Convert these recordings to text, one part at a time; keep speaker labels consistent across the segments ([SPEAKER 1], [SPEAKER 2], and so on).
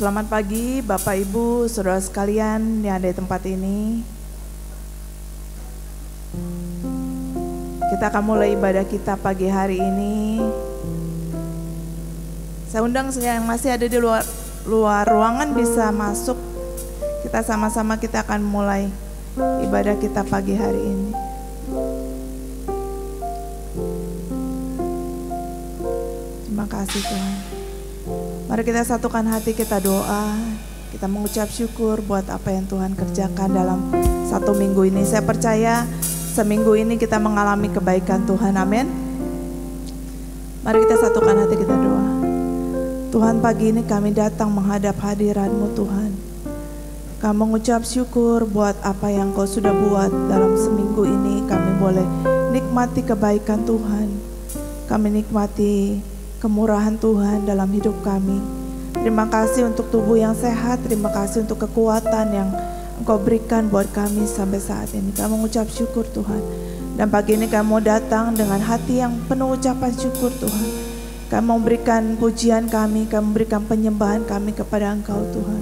[SPEAKER 1] Selamat pagi Bapak Ibu, Saudara sekalian yang ada di tempat ini. Kita akan mulai ibadah kita pagi hari ini. Saya undang yang masih ada di luar ruangan bisa masuk. Kita sama-sama kita akan mulai ibadah kita pagi hari ini. Terima kasih Tuhan. Mari kita satukan hati, kita doa, kita mengucap syukur buat apa yang Tuhan kerjakan dalam satu minggu ini. Saya percaya seminggu ini kita mengalami kebaikan Tuhan, amin. Mari kita satukan hati, kita doa. Tuhan, pagi ini kami datang menghadap hadirat-Mu Tuhan. Kami mengucap syukur buat apa yang Kau sudah buat dalam seminggu ini. Kami boleh nikmati kebaikan Tuhan. Kami nikmati kemurahan Tuhan dalam hidup kami. Terima kasih untuk tubuh yang sehat. Terima kasih untuk kekuatan yang Engkau berikan buat kami sampai saat ini. Kami mengucap syukur Tuhan. Dan pagi ini kami mau datang dengan hati yang penuh ucapan syukur Tuhan. Kami memberikan pujian kami memberikan penyembahan kami kepada Engkau Tuhan.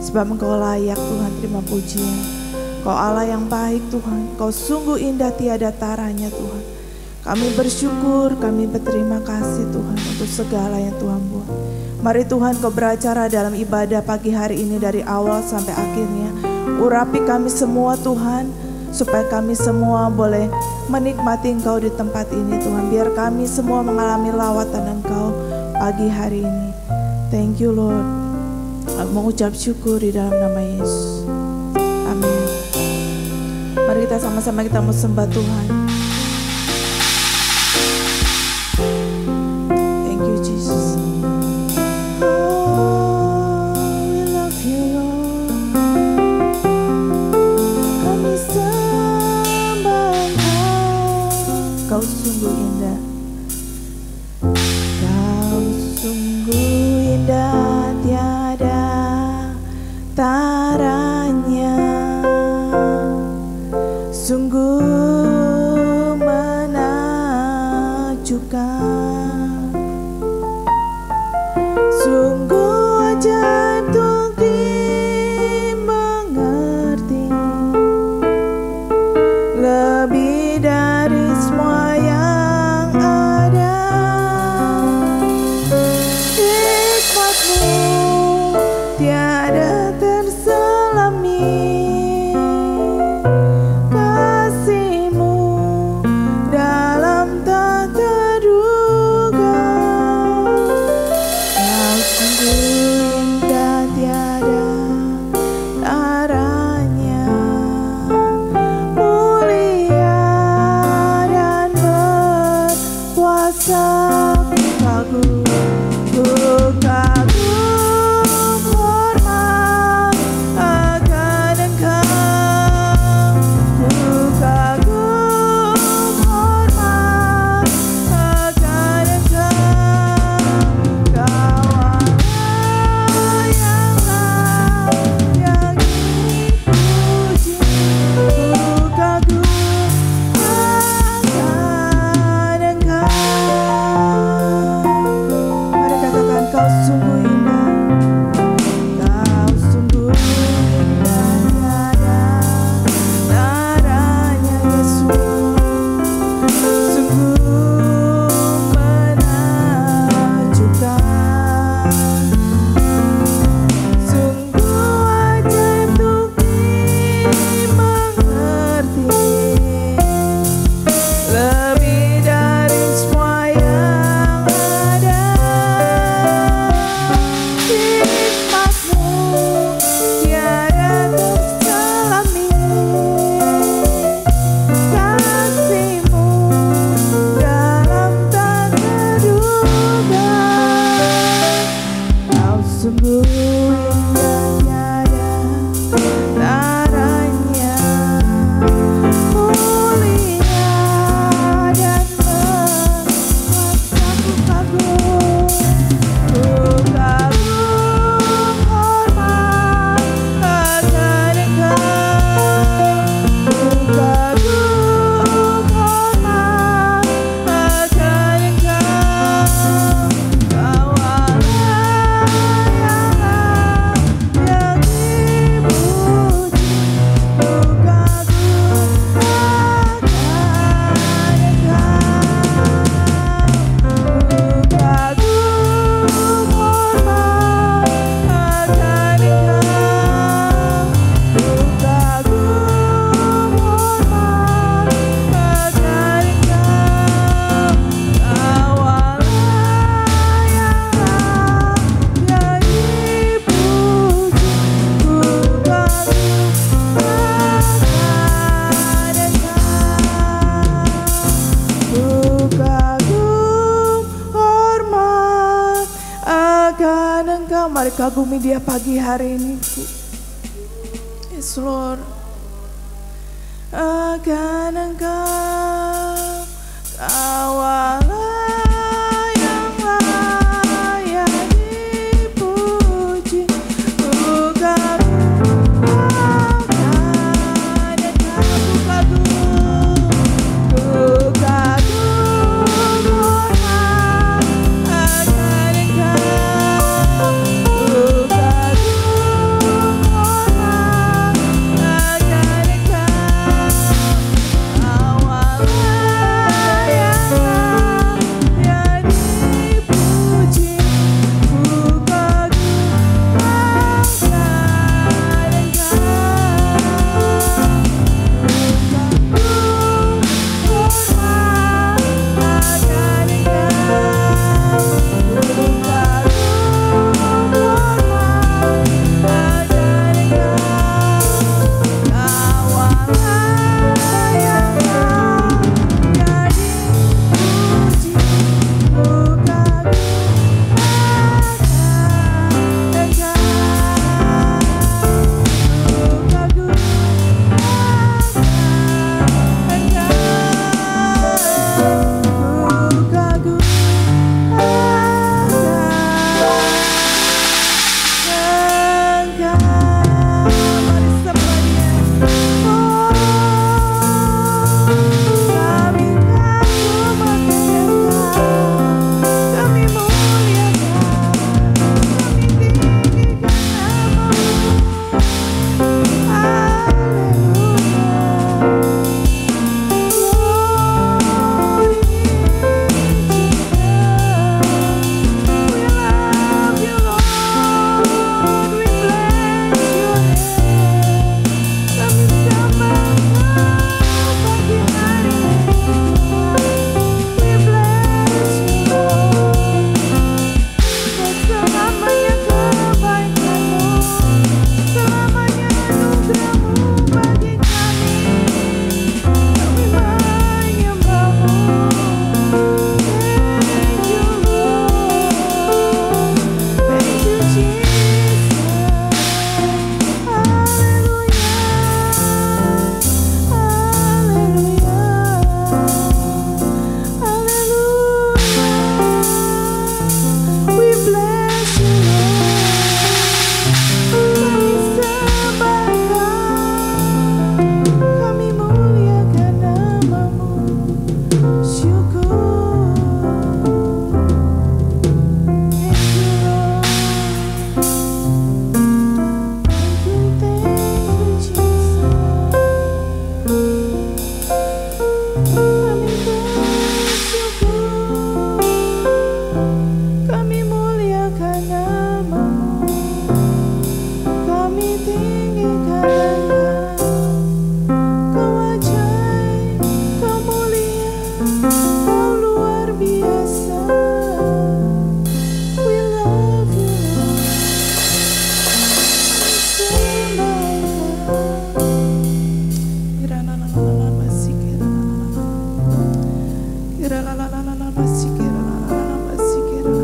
[SPEAKER 1] Sebab Engkau layak Tuhan, terima pujian. Kau Allah yang baik Tuhan. Kau sungguh indah tiada taranya Tuhan. Kami bersyukur, kami berterima kasih Tuhan untuk segala yang Tuhan buat. Mari Tuhan Kau beracara dalam ibadah pagi hari ini dari awal sampai akhirnya. Urapi kami semua Tuhan, supaya kami semua boleh menikmati Engkau di tempat ini Tuhan. Biar kami semua mengalami lawatan Engkau pagi hari ini. Thank you Lord. Mengucap syukur di dalam nama Yesus. Amin. Mari kita sama-sama kita mau sembah Tuhan.
[SPEAKER 2] Sungguh
[SPEAKER 1] akan Engkau. Mari kagumi Dia pagi hari ini. Yes Lord. Akan Engkau, Kau Allah yang layak dipuji. Ku kagum akan Engkau, ku kagum, ku kagum akan Engkau, ku kagum akan Engkau. Kau Allah yang layak dipuji. Ku kagum akan Engkau,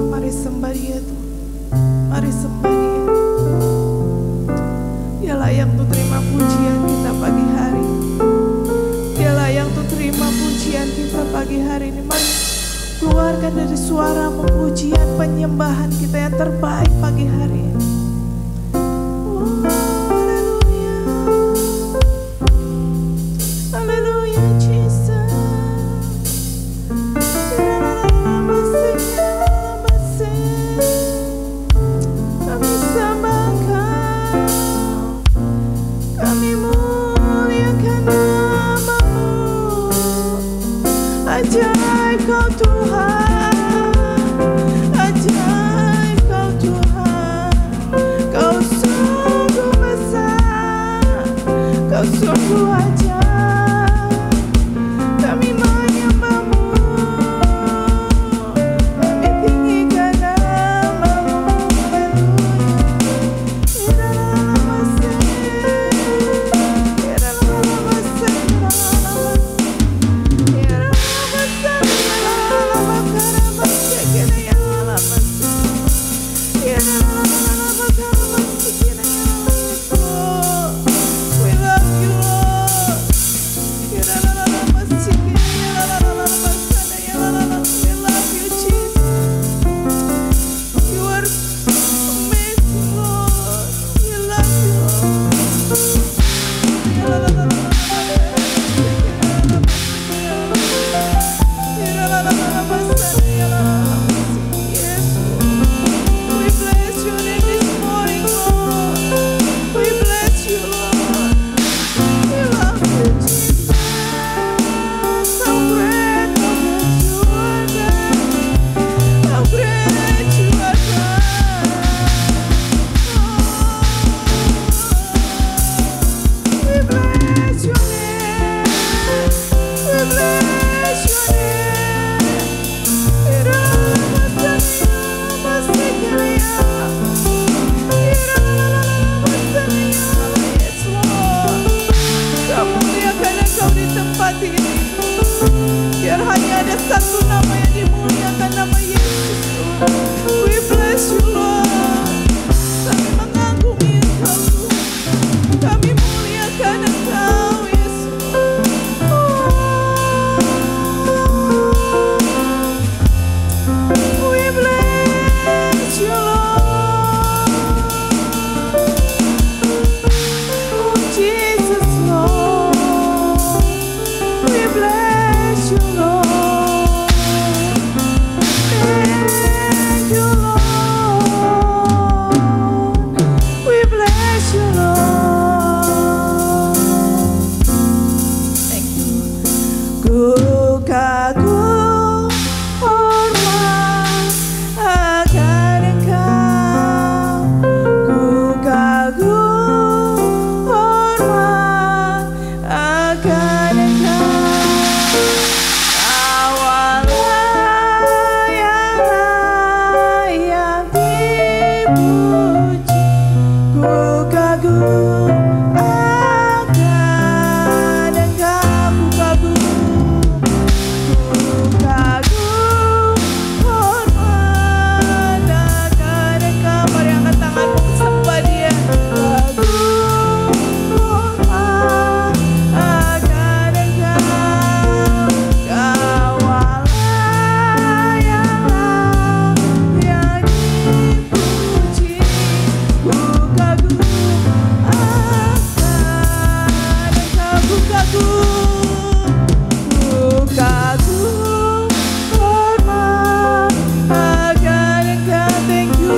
[SPEAKER 1] Mari sembah Dia Tuhan. Mari sembah Dia. Dia layak untuk terima pujian kita pagi hari. Dia layak untuk terima pujian kita pagi hari ini. Mari keluarkan dari suaramu pujian penyembahan kita yang terbaik pagi hari ini. Oh, haleluya. Haleluya Jesus. Kami sembah Kau, kami muliakan nama-Mu. Ajaib Kau Tuhan, ajaib Kau Tuhan.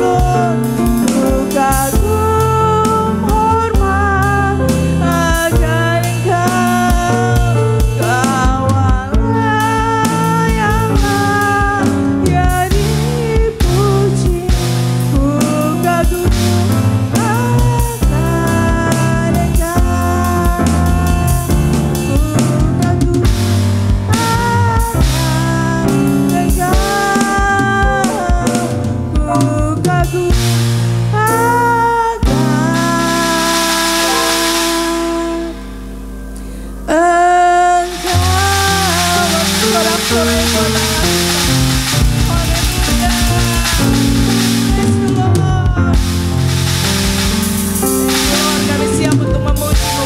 [SPEAKER 1] Lord. Ku kagum hormat akan Engkau, Kau Allah yang layak dipuji. Ku kagum akan Engkau, ku kagum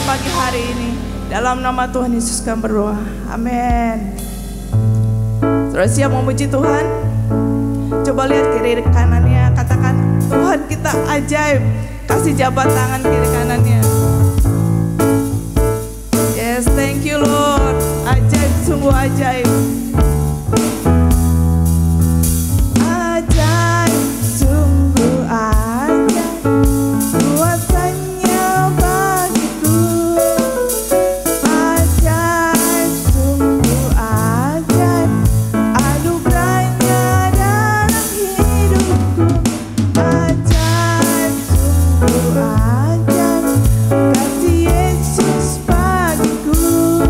[SPEAKER 1] pagi hari ini. Dalam nama Tuhan Yesus kami berdoa. Amin. Saudara siap memuji Tuhan? Coba lihat kiri kanannya, katakan Tuhan kita ajaib. Kasih jabat tangan kiri kanannya. Yes, thank you Lord. Ajaib, sungguh ajaib. Ajaib, sungguh ajaib. Kuasanya bagiku. Ajaib, sungguh ajaib. Anugerahnya dalam hidupku. Ajaib, sungguh ajaib. Kasih Yesus bagiku.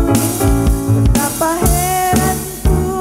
[SPEAKER 1] Betapa heran ku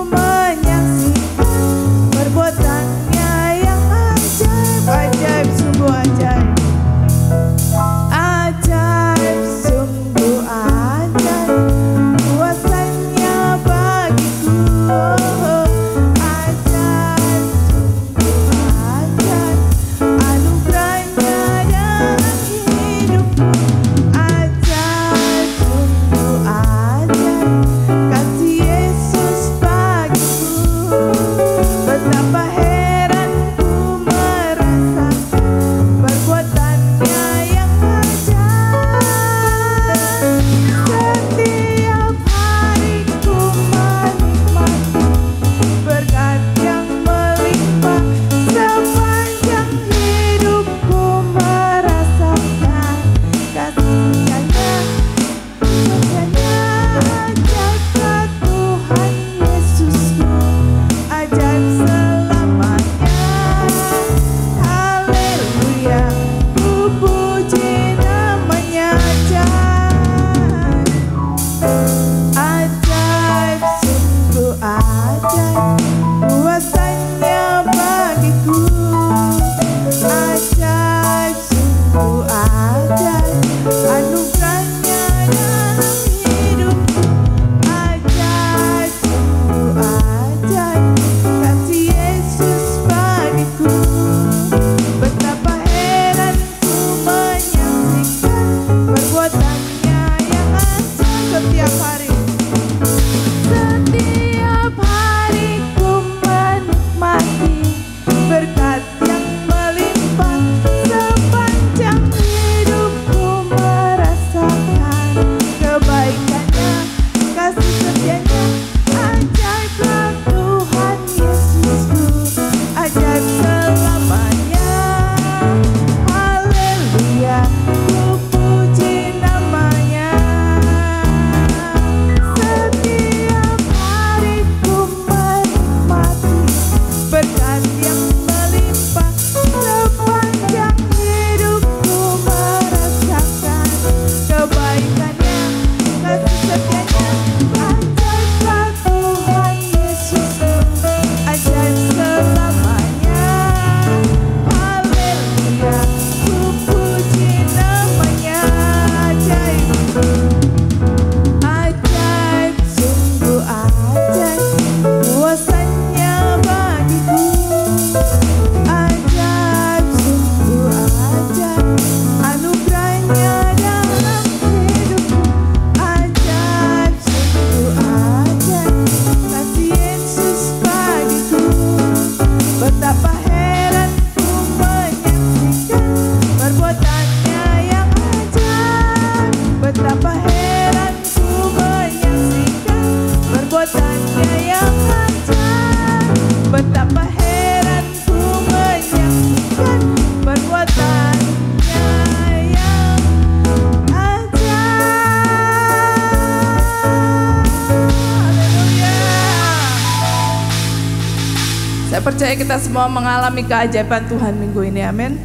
[SPEAKER 1] percaya kita semua mengalami keajaiban Tuhan minggu ini, amin.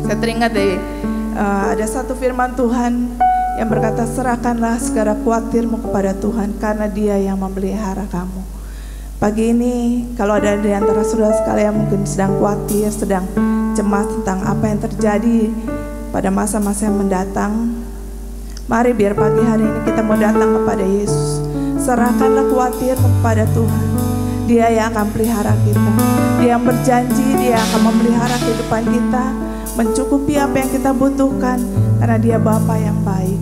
[SPEAKER 1] Saya teringat deh, ada satu firman Tuhan yang berkata, serahkanlah segala khawatirmu kepada Tuhan karena Dia yang memelihara kamu. Pagi ini kalau ada di antara saudara sekalian mungkin sedang khawatir, sedang cemas tentang apa yang terjadi pada masa-masa yang mendatang, mari biar pagi hari ini kita mau datang kepada Yesus. Serahkanlah khawatirmu kepada Tuhan. Dia yang akan pelihara kita. Dia yang berjanji Dia akan memelihara kehidupan kita, mencukupi apa yang kita butuhkan, karena Dia Bapa yang baik.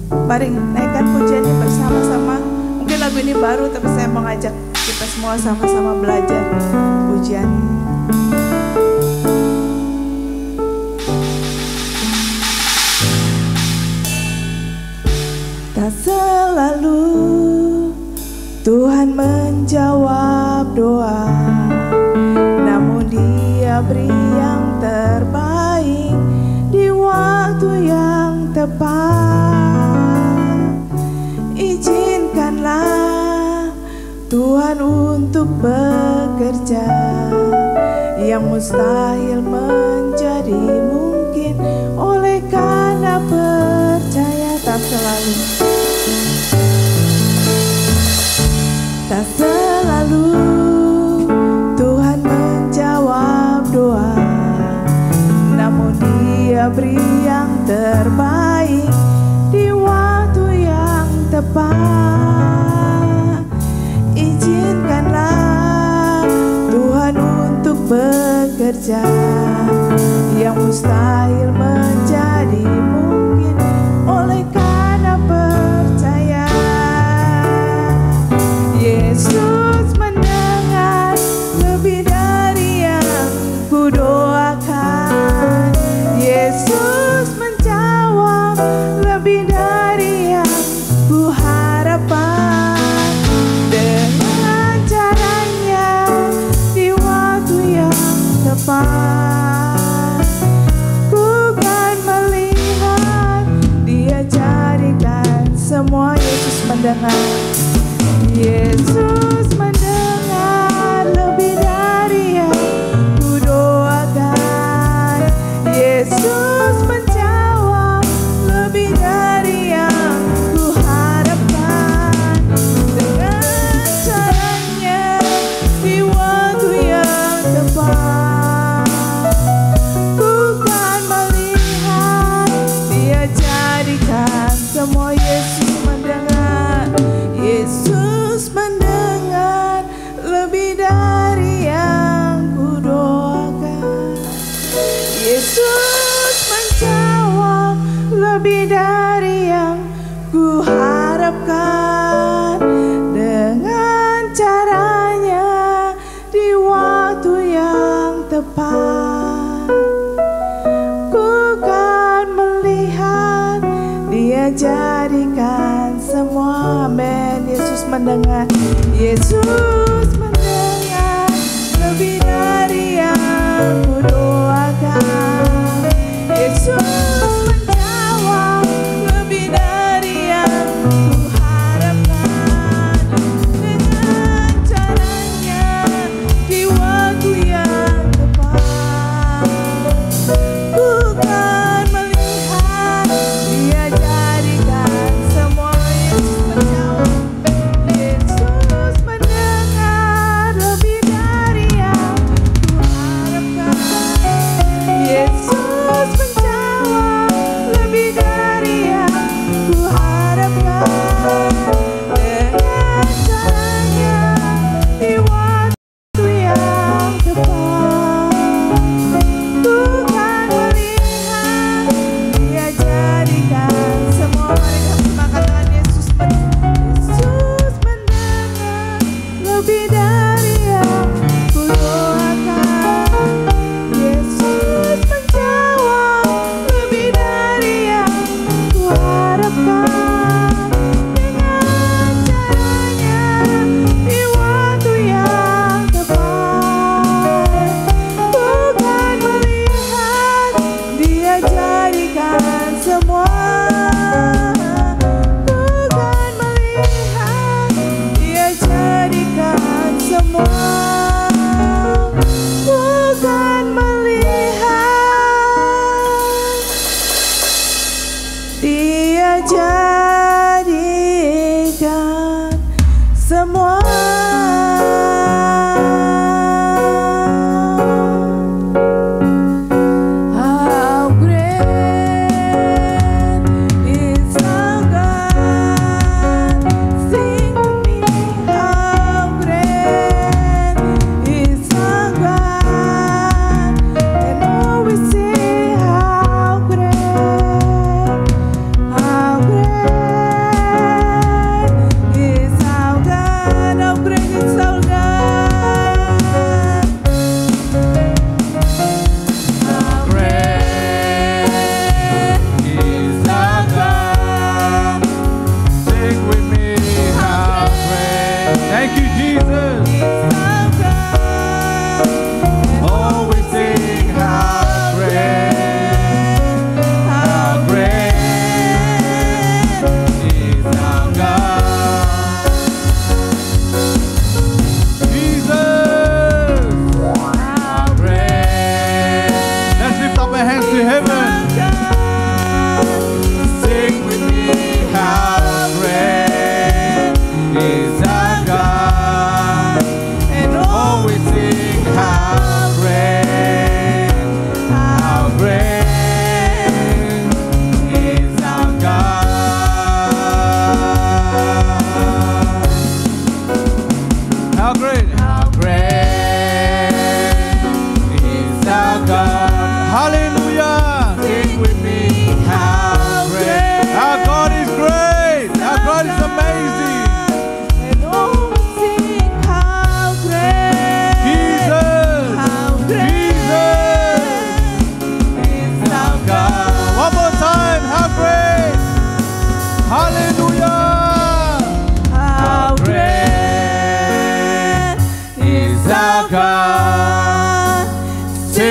[SPEAKER 1] Mari naikkan pujian ini bersama-sama. Mungkin lagu ini baru, tapi saya mengajak kita semua sama-sama belajar pujian ini. Tak selalu Tuhan menjawab doa, namun Dia beri yang terbaik di waktu yang tepat. Izinkanlah Tuhan untuk bekerja, yang mustahil menjadi mungkin oleh karena percaya. Tak selalu, tak selalu Tuhan menjawab doa, namun Dia beri yang terbaik di waktu yang tepat. Izinkanlah Tuhan untuk bekerja, yang mustahil menjadi mungkin oleh karena percaya. Yesus mendengar lebih dari yang kudoakan. Yesus menjawab lebih dari yang kuharapkan. Dengan caranya di waktu yang tepat, ku kan melihat Dia jadikan semua. Yesus mendengar. Yesus mendengar lebih dari yang kudoakan. Yesus menjawab lebih dari yang kuharapkan. Dengan caranya di waktu yang tepat, ku kan melihat Dia jadikan semua. Yesus mendengar. Yesus mendengar lebih dari yang kudoakan. Yesus menjawab lebih dari yang kuharapkan. Dengan caranya di waktu yang tepat, ku kan melihat Dia jadikan semua. Amin. Yesus mendengar. Yesus mendengar lebih dari yang kudoakan. Yesus menjawab lebih dari yang kuharapkan. Dengan caranya di waktu yang tepat, ku kan melihat Dia jadikan semua. Yesus menjawab. Yesus mendengar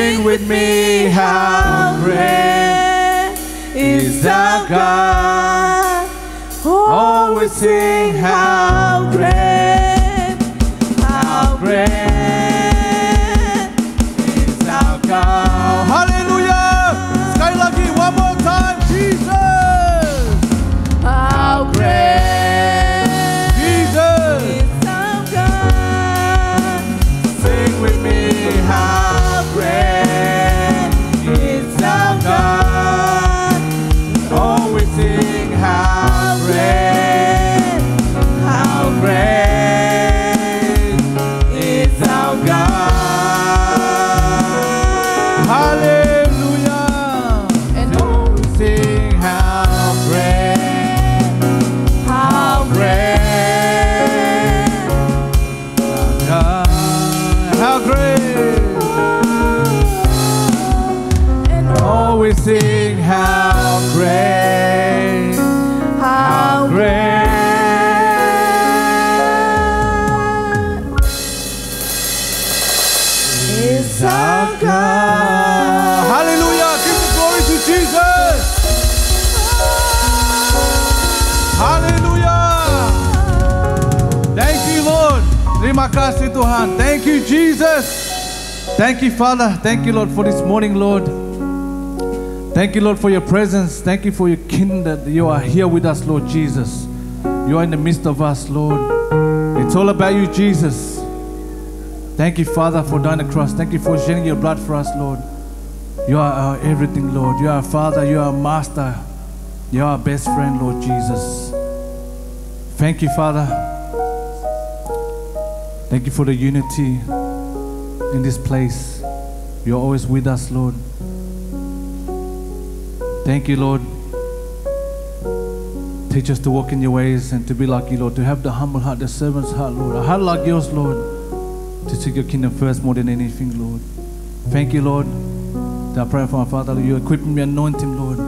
[SPEAKER 2] Sing with me, how great is our God. Oh, we sing, how great is our God. Hallelujah! Sekali lagi, one more time, Jesus. How great Jesus is our God. Sing with me, how great is our God. Oh, we sing, how great is our God. Hallelujah. And oh, we sing, how great our God. How great. And oh, we sing, how great is our God. Hallelujah. Give the glory to Jesus. Hallelujah. Thank you, Lord. Terima kasih Tuhan. Thank you, Jesus. Thank you, Father. Thank you, Lord, for this morning, Lord. Thank you, Lord, for your presence. Thank you for your kingdom that you are here with us, Lord Jesus. You are in the midst of us, Lord. It's all about you, Jesus. Thank you, Father, for dying on the cross. Thank you for shedding your blood for us, Lord. You are our everything, Lord. You are our Father. You are our Master. You are our best friend, Lord Jesus. Thank you, Father. Thank you for the unity in this place. You're always with us, Lord. Thank you, Lord. Teach us to walk in your ways and to be like you, Lord. To have the humble heart, the servant's heart, Lord. A heart like yours, Lord. To seek your kingdom first more than anything, Lord. Thank you, Lord. That I pray for my Father, that you equip me, anoint him, Lord.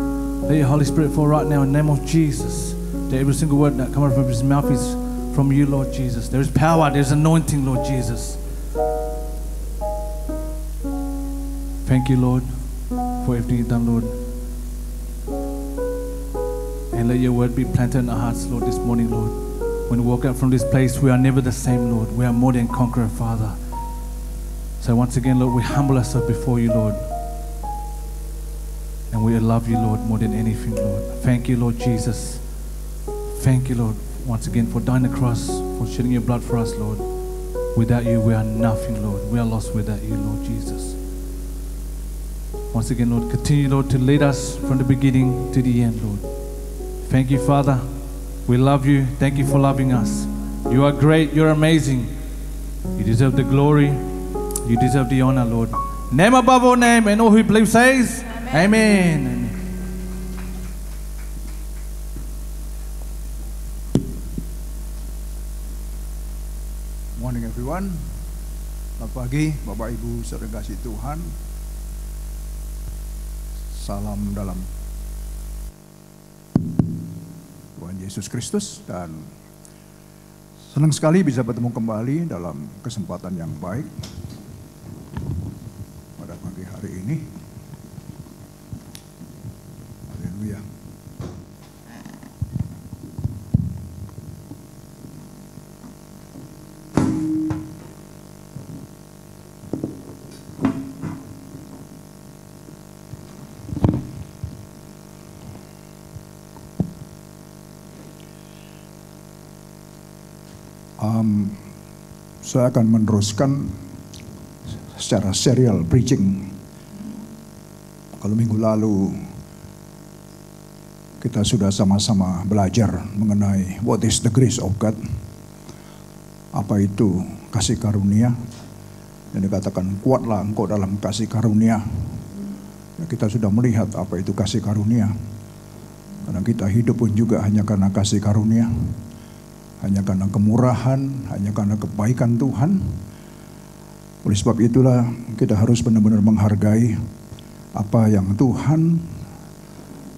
[SPEAKER 2] Let your Holy Spirit fall right now in the name of Jesus. That every single word that comes from his mouth is from you, Lord Jesus. There is power, there is anointing, Lord Jesus. Thank you, Lord, for everything you've done, Lord. And let your word be planted in our hearts, Lord, this morning, Lord. When we walk out from this place, we are never the same, Lord. We are more than conqueror, Father. So once again, Lord, we humble ourselves before you, Lord. And we love you, Lord, more than anything, Lord. Thank you, Lord Jesus. Thank you, Lord, once again for dying on the cross, for shedding your blood for us, Lord. Without you, we are nothing, Lord. We are lost without you, Lord Jesus. Once again, Lord, continue, Lord, to lead us from the beginning to the end, Lord. Thank you, Father. We love you. Thank you for loving us. You are great. You're amazing. You deserve the glory. You deserve the honor, Lord. Name above all name, and all who believe says, Amen. Amen.
[SPEAKER 3] Morning everyone. Selamat pagi Bapak Ibu saudara kasih Tuhan. Salam dalam Tuhan Yesus Kristus, dan senang sekali bisa bertemu kembali dalam kesempatan yang baik pada pagi hari ini. Haleluya. Saya akan meneruskan secara serial preaching. Kalau minggu lalu kita sudah sama-sama belajar mengenai what is the grace of God. Apa itu kasih karunia? Yang dikatakan kuatlah engkau dalam kasih karunia. Ya, kita sudah melihat apa itu kasih karunia. Karena kita hidup pun juga hanya karena kasih karunia. Hanya karena kemurahan, hanya karena kebaikan Tuhan. Oleh sebab itulah kita harus benar-benar menghargai apa yang Tuhan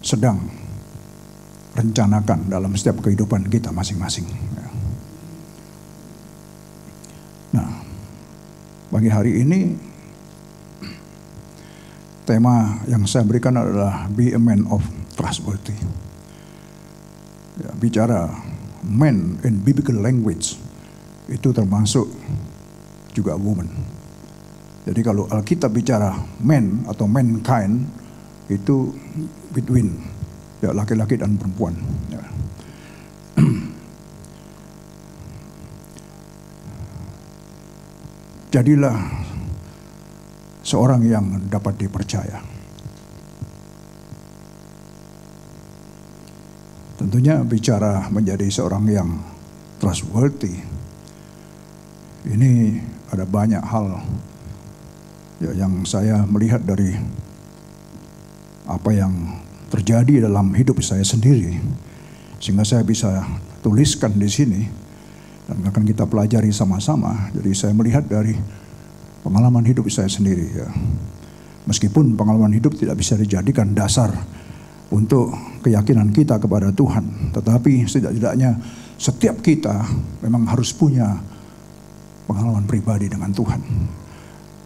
[SPEAKER 3] sedang rencanakan dalam setiap kehidupan kita masing-masing. Nah, pagi hari ini tema yang saya berikan adalah be a man of trustworthy. Ya, bicara man in biblical language itu termasuk juga woman. Jadi kalau Alkitab bicara man atau mankind itu between ya laki-laki dan perempuan. Ya. Jadilah seorang yang dapat dipercaya. Tentunya bicara menjadi seorang yang trustworthy, ini ada banyak hal ya, yang saya melihat dari apa yang terjadi dalam hidup saya sendiri, sehingga saya bisa tuliskan di sini dan akan kita pelajari sama-sama. Jadi saya melihat dari pengalaman hidup saya sendiri ya. Meskipun pengalaman hidup tidak bisa dijadikan dasar untuk keyakinan kita kepada Tuhan, tetapi setidak-tidaknya setiap kita memang harus punya pengalaman pribadi dengan Tuhan.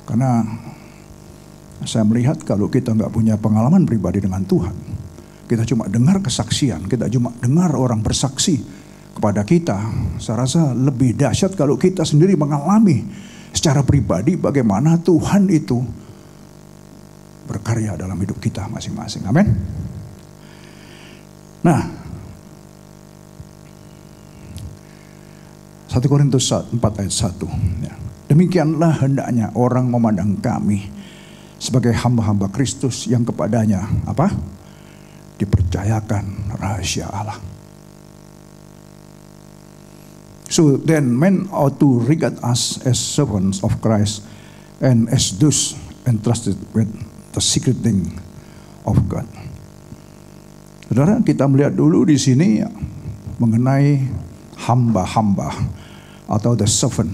[SPEAKER 3] Karena saya melihat kalau kita nggak punya pengalaman pribadi dengan Tuhan, kita cuma dengar kesaksian, kita cuma dengar orang bersaksi kepada kita, saya rasa lebih dahsyat kalau kita sendiri mengalami secara pribadi bagaimana Tuhan itu berkarya dalam hidup kita masing-masing. Amin. Nah, 1 Korintus 4 ayat 1. Ya. Demikianlah hendaknya orang memandang kami sebagai hamba-hamba Kristus yang kepadanya apa? Dipercayakan rahasia Allah. So then men ought to regard us as servants of Christ and as those entrusted with the secret thing of God. Saudara, kita melihat dulu di sini mengenai hamba-hamba atau the servant.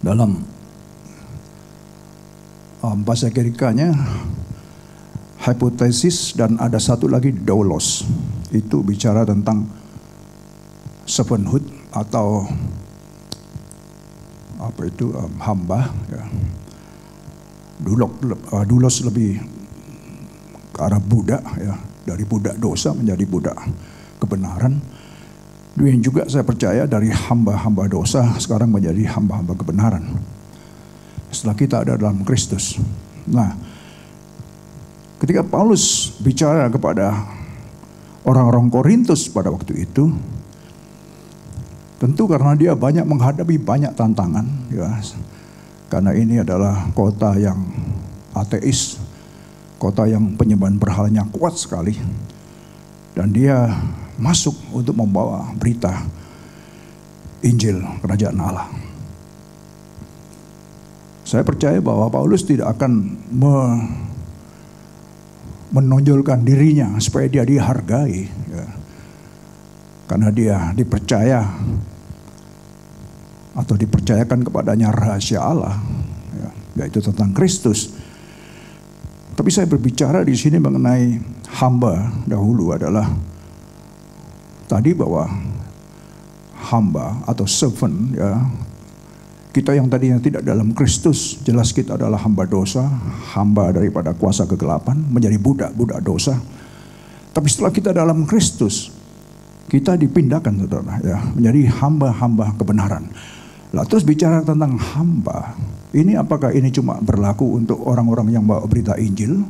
[SPEAKER 3] Dalam bahasa Grekanya hypothesis dan ada satu lagi doulos. Itu bicara tentang servanthood atau apa itu hamba ya. Doulos lebih ke arah budak ya, dari budak dosa menjadi budak kebenaran. Dan juga saya percaya dari hamba-hamba dosa sekarang menjadi hamba-hamba kebenaran setelah kita ada dalam Kristus. Nah, ketika Paulus bicara kepada orang-orang Korintus pada waktu itu, tentu karena dia banyak menghadapi banyak tantangan ya. Karena ini adalah kota yang ateis, kota yang penyembahan berhalanya kuat sekali. Dan dia masuk untuk membawa berita Injil Kerajaan Allah. Saya percaya bahwa Paulus tidak akan menonjolkan dirinya supaya dia dihargai. Ya. Karena dia dipercaya atau dipercayakan kepadanya rahasia Allah, ya, yaitu tentang Kristus. Tapi saya berbicara di sini mengenai hamba dahulu adalah tadi bahwa hamba atau servant ya, kita yang tadinya tidak dalam Kristus, jelas kita adalah hamba dosa, hamba daripada kuasa kegelapan, menjadi budak-budak dosa. Tapi setelah kita dalam Kristus, kita dipindahkan saudara ya, menjadi hamba-hamba kebenaran. Lah terus bicara tentang hamba, ini apakah ini cuma berlaku untuk orang-orang yang bawa berita Injil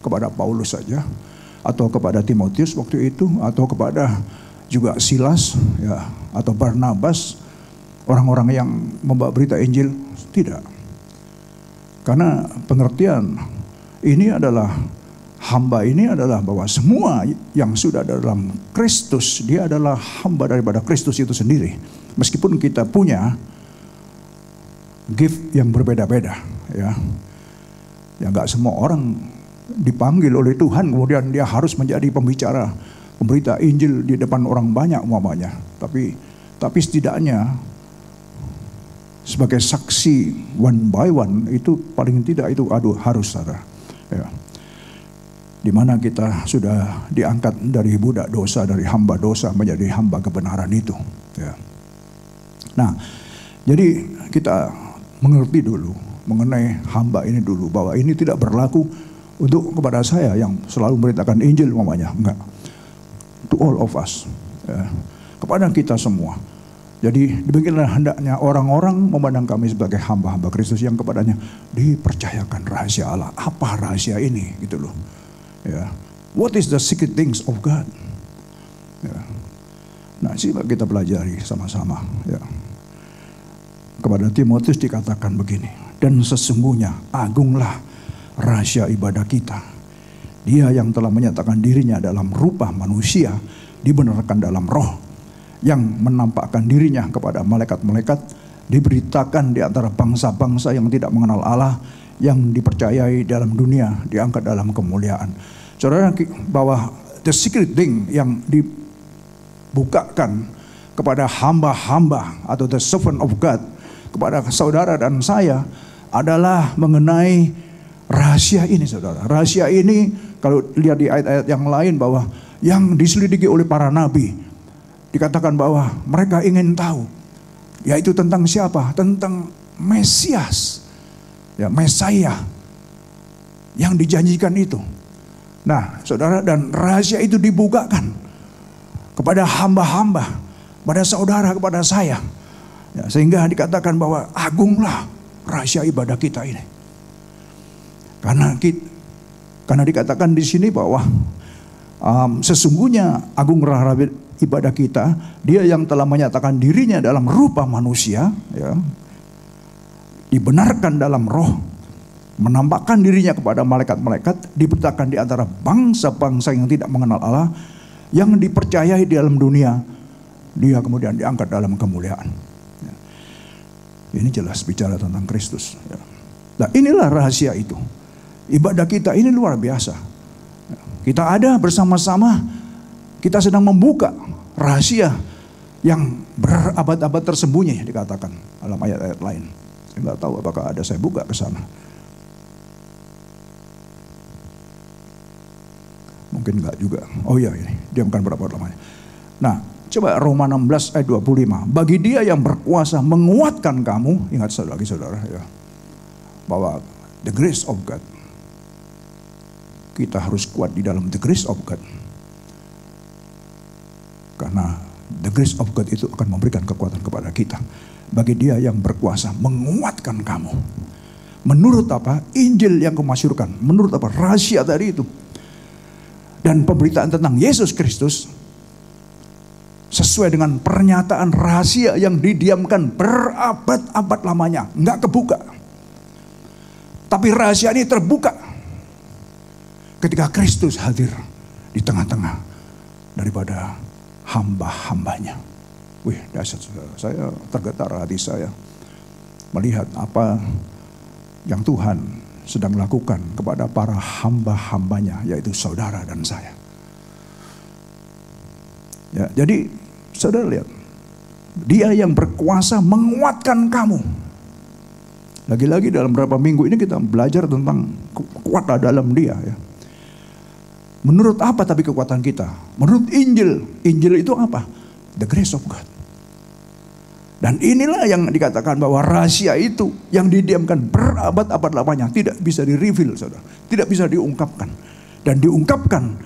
[SPEAKER 3] kepada Paulus saja, atau kepada Timotius waktu itu, atau kepada juga Silas ya, atau Barnabas, orang-orang yang membawa berita Injil? Tidak. Karena pengertian ini adalah hamba, ini adalah bahwa semua yang sudah dalam Kristus, dia adalah hamba daripada Kristus itu sendiri. Meskipun kita punya gift yang berbeda-beda ya. Ya nggak semua orang dipanggil oleh Tuhan kemudian dia harus menjadi pembicara, pemberita Injil di depan orang banyak umpamanya. Tapi setidaknya sebagai saksi one by one itu paling tidak itu harus ada. Ya. Di mana kita sudah diangkat dari budak dosa, dari hamba dosa menjadi hamba kebenaran itu. Ya. Nah, jadi kita mengerti dulu mengenai hamba ini dulu, bahwa ini tidak berlaku untuk kepada saya yang selalu memberitakan Injil umpamanya, enggak. To all of us, ya, kepada kita semua. Jadi demikianlah hendaknya orang-orang memandang kami sebagai hamba-hamba Kristus yang kepadanya dipercayakan rahasia Allah. Apa rahasia ini, gitu loh. Ya, what is the secret things of God? Ya. Nah, sini kita pelajari sama-sama. Ya. Kepada Timotius dikatakan begini, dan sesungguhnya agunglah rahasia ibadah kita. Dia yang telah menyatakan dirinya dalam rupa manusia, dibenarkan dalam roh, yang menampakkan dirinya kepada malaikat-malaikat, diberitakan di antara bangsa-bangsa yang tidak mengenal Allah, yang dipercayai dalam dunia, diangkat dalam kemuliaan. Saudara, bahwa the secret thing yang dibukakan kepada hamba-hamba atau the servant of God, kepada saudara dan saya adalah mengenai rahasia ini, saudara. Rahasia ini kalau lihat di ayat-ayat yang lain, bahwa yang diselidiki oleh para nabi, dikatakan bahwa mereka ingin tahu, yaitu tentang siapa? Tentang Mesias, ya, Mesaya yang dijanjikan itu. Nah, saudara, dan rahasia itu dibukakan kepada hamba-hamba, kepada saudara, kepada saya, ya, sehingga dikatakan bahwa agunglah rahasia ibadah kita ini. Karena dikatakan di sini bahwa sesungguhnya agung rahasia ibadah kita, dia yang telah menyatakan dirinya dalam rupa manusia, ya, dibenarkan dalam roh, menampakkan dirinya kepada malaikat-malaikat, diberitakan di antara bangsa-bangsa yang tidak mengenal Allah, yang dipercayai di dalam dunia, dia kemudian diangkat dalam kemuliaan. Ya. Ini jelas bicara tentang Kristus. Ya. Nah, inilah rahasia itu. Ibadah kita ini luar biasa. Ya. Kita ada bersama-sama, kita sedang membuka rahasia yang berabad-abad tersembunyi, dikatakan dalam ayat-ayat lain. Saya nggak tahu apakah ada, saya buka ke sana. Mungkin nggak juga. Oh iya, ini diamkan berapa lamanya. Nah, coba Roma 16 ayat 25. Bagi dia yang berkuasa menguatkan kamu, ingat lagi saudara, ya, bahwa the grace of God, kita harus kuat di dalam the grace of God. Karena the grace of God itu akan memberikan kekuatan kepada kita. Bagi dia yang berkuasa menguatkan kamu. Menurut apa? Injil yang kemasyurkan. Menurut apa? Rahasia tadi itu. Dan pemberitaan tentang Yesus Kristus sesuai dengan pernyataan rahasia yang didiamkan berabad-abad lamanya. Nggak kebuka. Tapi rahasia ini terbuka ketika Kristus hadir di tengah-tengah daripada hamba-hambanya. Wih, dahsyat saudara. Saya tergetar hati saya melihat apa yang Tuhan sedang lakukan kepada para hamba-hambanya, yaitu saudara dan saya. Ya, jadi saudara lihat, dia yang berkuasa menguatkan kamu. Lagi-lagi dalam beberapa minggu ini kita belajar tentang kuatlah dalam dia, ya. Menurut apa tapi kekuatan kita? Menurut Injil. Injil itu apa? The grace of God. Dan inilah yang dikatakan bahwa rahasia itu yang didiamkan berabad-abad lamanya tidak bisa di-reveal, saudara. Tidak bisa diungkapkan. Dan diungkapkan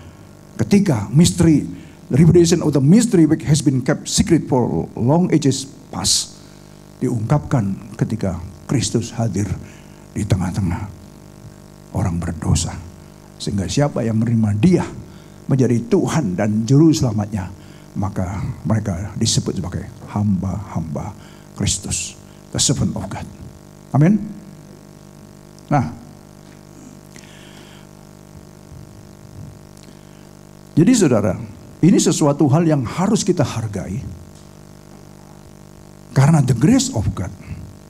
[SPEAKER 3] ketika mystery, the revelation of the mystery which has been kept secret for long ages past, diungkapkan ketika Kristus hadir di tengah-tengah orang berdosa. Sehingga siapa yang menerima dia menjadi Tuhan dan Juru Selamatnya, maka mereka disebut sebagai hamba-hamba Kristus, the servant of God. Amin. Nah, jadi saudara, ini sesuatu hal yang harus kita hargai. Karena the grace of God,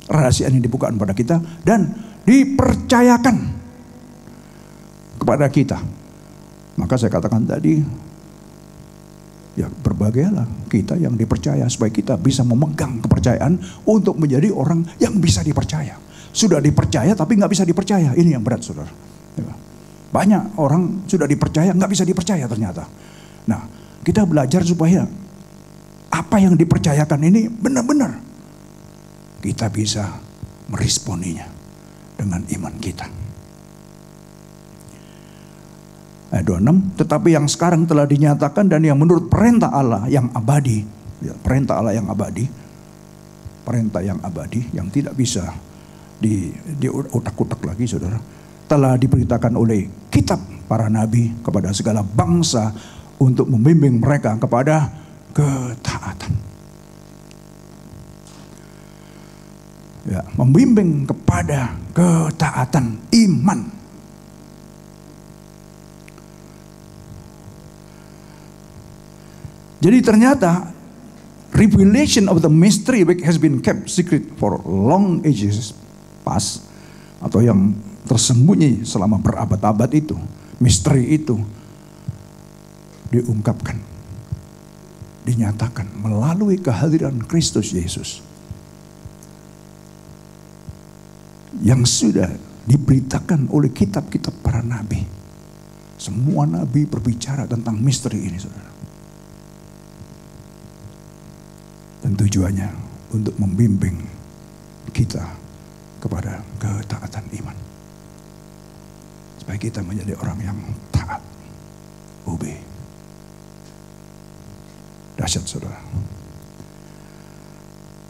[SPEAKER 3] rahasia ini dibukakan pada kita dan dipercayakan kepada kita. Maka saya katakan tadi, ya berbahagialah kita yang dipercaya supaya kita bisa memegang kepercayaan untuk menjadi orang yang bisa dipercaya. Sudah dipercaya tapi nggak bisa dipercaya. Ini yang berat, saudara. Banyak orang sudah dipercaya nggak bisa dipercaya ternyata. Nah, kita belajar supaya apa yang dipercayakan ini benar-benar kita bisa meresponinya dengan iman kita. Ayat 26, tetapi yang sekarang telah dinyatakan dan yang menurut perintah Allah yang abadi, ya, perintah Allah yang abadi, perintah yang abadi yang tidak bisa diutak-utak lagi, saudara, telah diberitakan oleh kitab para nabi kepada segala bangsa untuk membimbing mereka kepada ketaatan. Ya, membimbing kepada ketaatan iman. Jadi ternyata revelation of the mystery which has been kept secret for long ages past, atau yang tersembunyi selama berabad-abad itu, misteri itu diungkapkan, dinyatakan melalui kehadiran Kristus Yesus yang sudah diberitakan oleh kitab-kitab para nabi. Semua nabi berbicara tentang misteri ini, saudara. Dan tujuannya untuk membimbing kita kepada ketaatan iman. Supaya kita menjadi orang yang taat, obey. Dahsyat, saudara.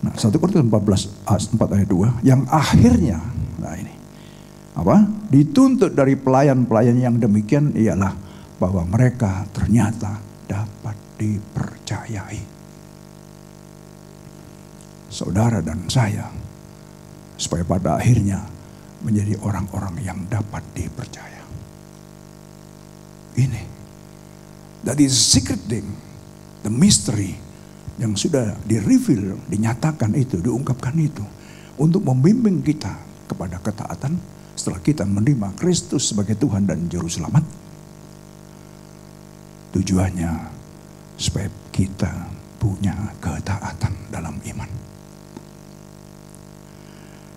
[SPEAKER 3] Nah, 1 Korintus 4 ayat 2, yang akhirnya, nah ini, apa? Dituntut dari pelayan-pelayan yang demikian ialah bahwa mereka ternyata dapat dipercayai. Saudara dan saya, supaya pada akhirnya menjadi orang-orang yang dapat dipercaya. Ini, that is secret thing, the mystery yang sudah di-reveal, dinyatakan itu, diungkapkan itu, untuk membimbing kita kepada ketaatan setelah kita menerima Kristus sebagai Tuhan dan Juru Selamat. Tujuannya supaya kita punya ketaatan dalam iman.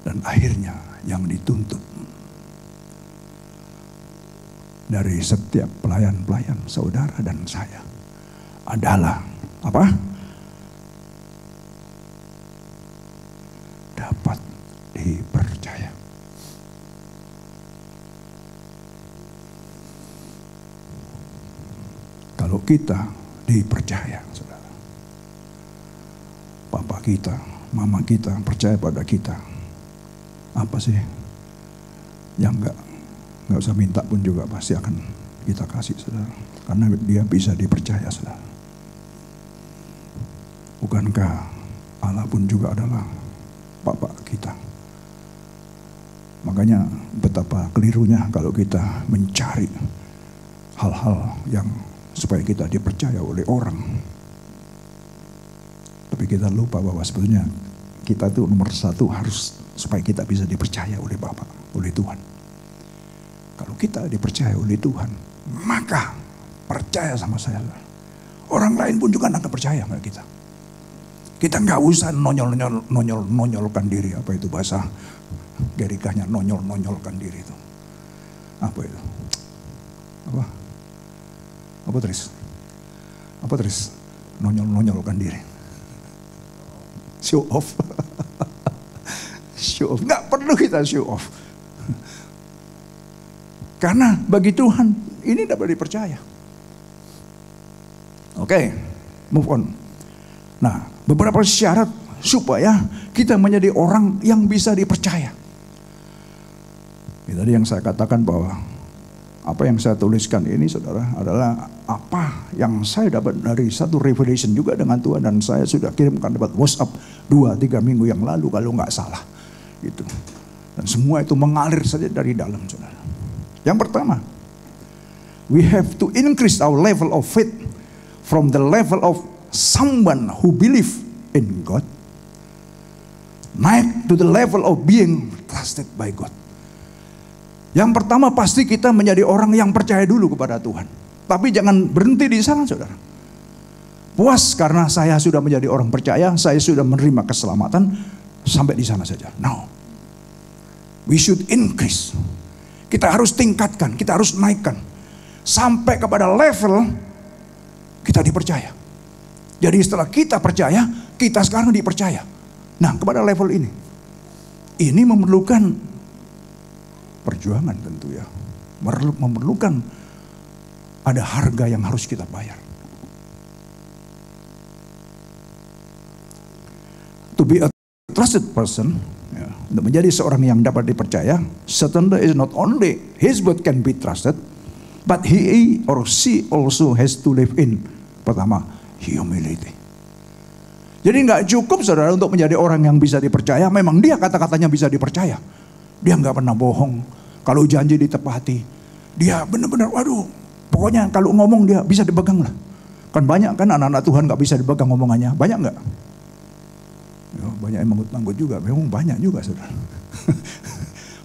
[SPEAKER 3] Dan akhirnya yang dituntut dari setiap pelayan-pelayan saudara dan saya adalah apa? Dapat dipercaya. Kalau kita dipercaya, saudara, papa kita, mama kita percaya pada kita, apa sih yang nggak usah minta pun juga pasti akan kita kasih, saudara, karena dia bisa dipercaya, saudara. Bukankah Allah pun juga adalah Bapa kita? Makanya betapa kelirunya kalau kita mencari hal-hal yang supaya kita dipercaya oleh orang, tapi kita lupa bahwa sebetulnya kita tuh nomor satu harus supaya kita bisa dipercaya oleh Bapa, oleh Tuhan. Kalau kita dipercaya oleh Tuhan, maka percaya sama saya, orang lain pun juga akan percaya sama kita. Kita nggak usah nonyolkan diri. Apa itu bahasa Gerikahnya, nonyolkan diri itu? Apa itu? Apa terus? Nonyolkan diri. Show off. Show off. Nggak perlu kita show off. Karena bagi Tuhan ini dapat dipercaya. Oke, move on. Nah, beberapa syarat supaya kita menjadi orang yang bisa dipercaya. Tadi yang saya katakan bahwa apa yang saya tuliskan ini, saudara, adalah apa yang saya dapat dari satu revelation juga dengan Tuhan, dan saya sudah kirimkan lewat WhatsApp 2-3 minggu yang lalu kalau nggak salah. Gitu. Dan semua itu mengalir saja dari dalam, saudara. Yang pertama, we have to increase our level of faith from the level of someone who believe in God, naik to the level of being trusted by God. Yang pertama pasti kita menjadi orang yang percaya dulu kepada Tuhan. Tapi jangan berhenti di sana, saudara. Puas karena saya sudah menjadi orang percaya, saya sudah menerima keselamatan, sampai di sana saja. No. We should increase. Kita harus tingkatkan, kita harus naikkan. Sampai kepada level kita dipercaya. Jadi setelah kita percaya, kita sekarang dipercaya. Nah, kepada level ini. Ini memerlukan perjuangan tentu ya. Memerlukan ada harga yang harus kita bayar. To be a trusted person, ya, untuk menjadi seorang yang dapat dipercaya, certainly is not only his word can be trusted, but he or she also has to live in, pertama, humility. Jadi nggak cukup saudara untuk menjadi orang yang bisa dipercaya. Memang dia kata-katanya bisa dipercaya. Dia nggak pernah bohong. Kalau janji ditepati, dia benar-benar, waduh, pokoknya kalau ngomong dia bisa dipegang lah. Kan banyak kan anak-anak Tuhan nggak bisa dipegang ngomongannya, banyak nggak? Ya, banyak yang manggut-manggut juga, memang banyak juga saudara.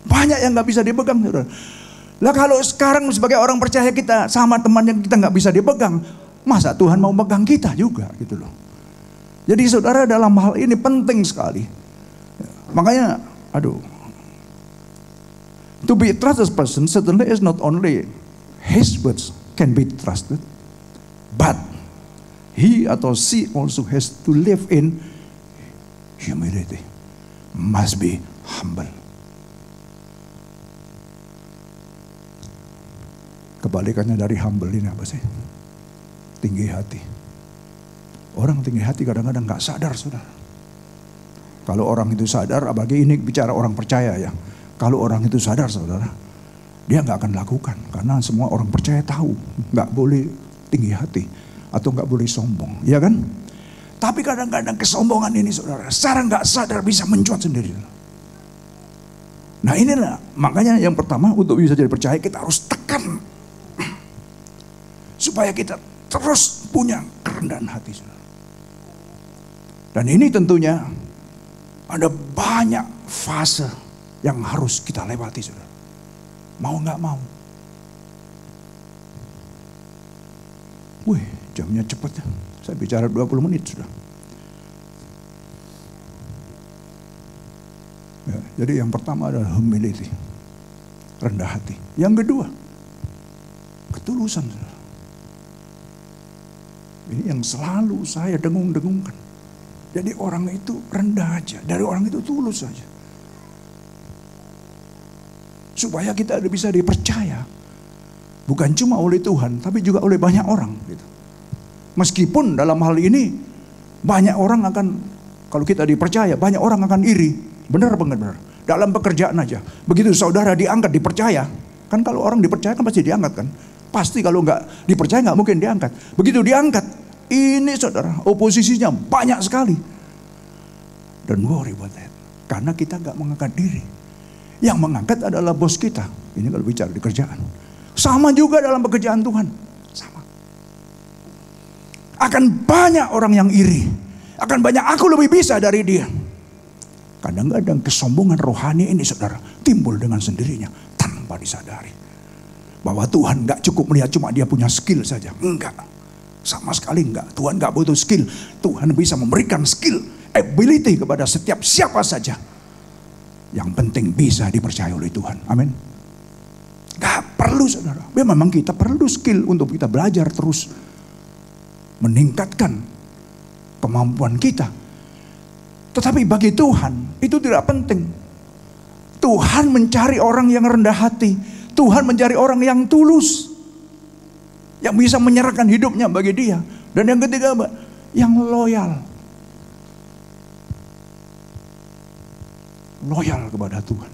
[SPEAKER 3] Banyak yang nggak bisa dipegang saudara. Lah kalau sekarang sebagai orang percaya kita sama teman yang kita nggak bisa dipegang, masa Tuhan mau pegang kita juga gitu loh. Jadi saudara dalam hal ini penting sekali. Makanya, to be a trusted person certainly is not only his words can be trusted, but he atau she also has to live in humility, must be humble. Kebalikannya dari humble ini apa sih? Tinggi hati. Orang tinggi hati kadang-kadang gak sadar saudara. Kalau orang itu sadar, apalagi ini bicara orang percaya ya. Kalau orang itu sadar saudara, dia gak akan lakukan. Karena semua orang percaya tahu, gak boleh tinggi hati. Atau gak boleh sombong, ya kan? Tapi kadang-kadang kesombongan ini saudara, secara gak sadar bisa mencuat sendiri. Nah inilah, makanya yang pertama untuk bisa jadi percaya kita harus tekan. Supaya kita terus punya kerendahan hati saudara. Dan ini tentunya ada banyak fase yang harus kita lewati saudara. Mau gak mau. Wih, jamnya cepat ya. Saya bicara 20 menit sudah. Ya, jadi yang pertama adalah humility. Rendah hati. Yang kedua, ketulusan saudara. Ini yang selalu saya dengung-dengungkan. Jadi orang itu rendah aja, dari orang itu tulus saja. Supaya kita bisa dipercaya. Bukan cuma oleh Tuhan, tapi juga oleh banyak orang. Gitu. Meskipun dalam hal ini, banyak orang akan, kalau kita dipercaya, banyak orang akan iri. Benar apa enggak benar? Dalam pekerjaan aja. Begitu saudara diangkat, dipercaya. Kan kalau orang dipercaya kan pasti diangkat kan. Pasti kalau nggak dipercaya nggak mungkin diangkat. Begitu diangkat, ini saudara, oposisinya banyak sekali. Don't worry about that. Karena kita gak mengangkat diri. Yang mengangkat adalah bos kita. Ini kalau bicara di kerjaan. Sama juga dalam pekerjaan Tuhan. Sama. Akan banyak orang yang iri. Akan banyak aku lebih bisa dari dia. Kadang-kadang kesombongan rohani ini saudara, timbul dengan sendirinya. Tanpa disadari. Bahwa Tuhan gak cukup melihat cuma dia punya skill saja. Enggak. Sama sekali enggak. Tuhan enggak butuh skill. Tuhan bisa memberikan skill, ability kepada setiap siapa saja. Yang penting bisa dipercaya oleh Tuhan. Amin. Enggak perlu saudara. Memang kita perlu skill untuk kita belajar terus. Meningkatkan kemampuan kita. Tetapi bagi Tuhan itu tidak penting. Tuhan mencari orang yang rendah hati. Tuhan mencari orang yang tulus. Yang bisa menyerahkan hidupnya bagi dia. Dan yang ketiga, yang loyal. Loyal kepada Tuhan.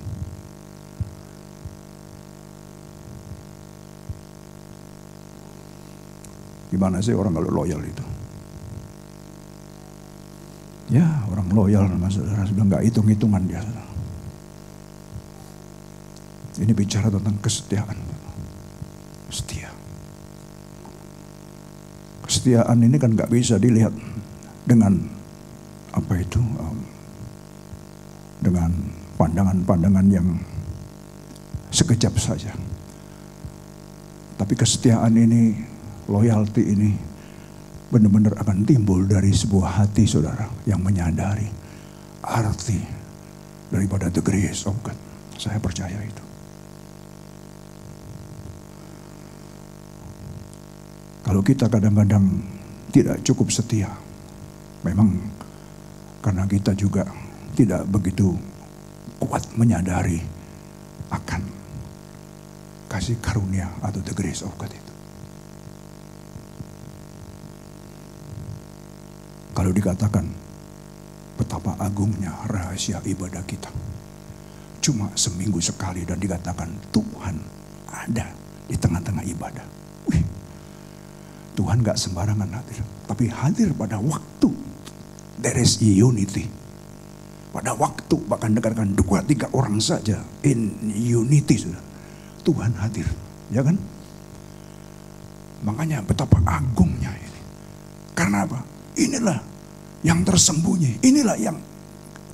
[SPEAKER 3] Gimana sih orang kalau loyal itu? Ya orang loyal saudara sudah gak hitung-hitungan dia. Ini bicara tentang kesetiaan. Setia. Kesetiaan ini kan gak bisa dilihat dengan apa itu, dengan pandangan-pandangan yang sekejap saja. Tapi kesetiaan ini, loyalty ini benar-benar akan timbul dari sebuah hati saudara yang menyadari arti daripada the grace of God. Saya percaya itu. Kalau kita kadang-kadang tidak cukup setia, memang karena kita juga tidak begitu kuat menyadari akan kasih karunia atau the grace of God itu. Kalau dikatakan betapa agungnya rahasia ibadah kita, cuma seminggu sekali dan dikatakan Tuhan ada di tengah-tengah ibadah. Wih, Tuhan gak sembarangan hadir, tapi hadir pada waktu. There is unity. Pada waktu bahkan dikatakan 2-3 orang saja in unity sudah. Tuhan hadir, ya kan? Makanya betapa agungnya ini. Karena apa? Inilah yang tersembunyi, inilah yang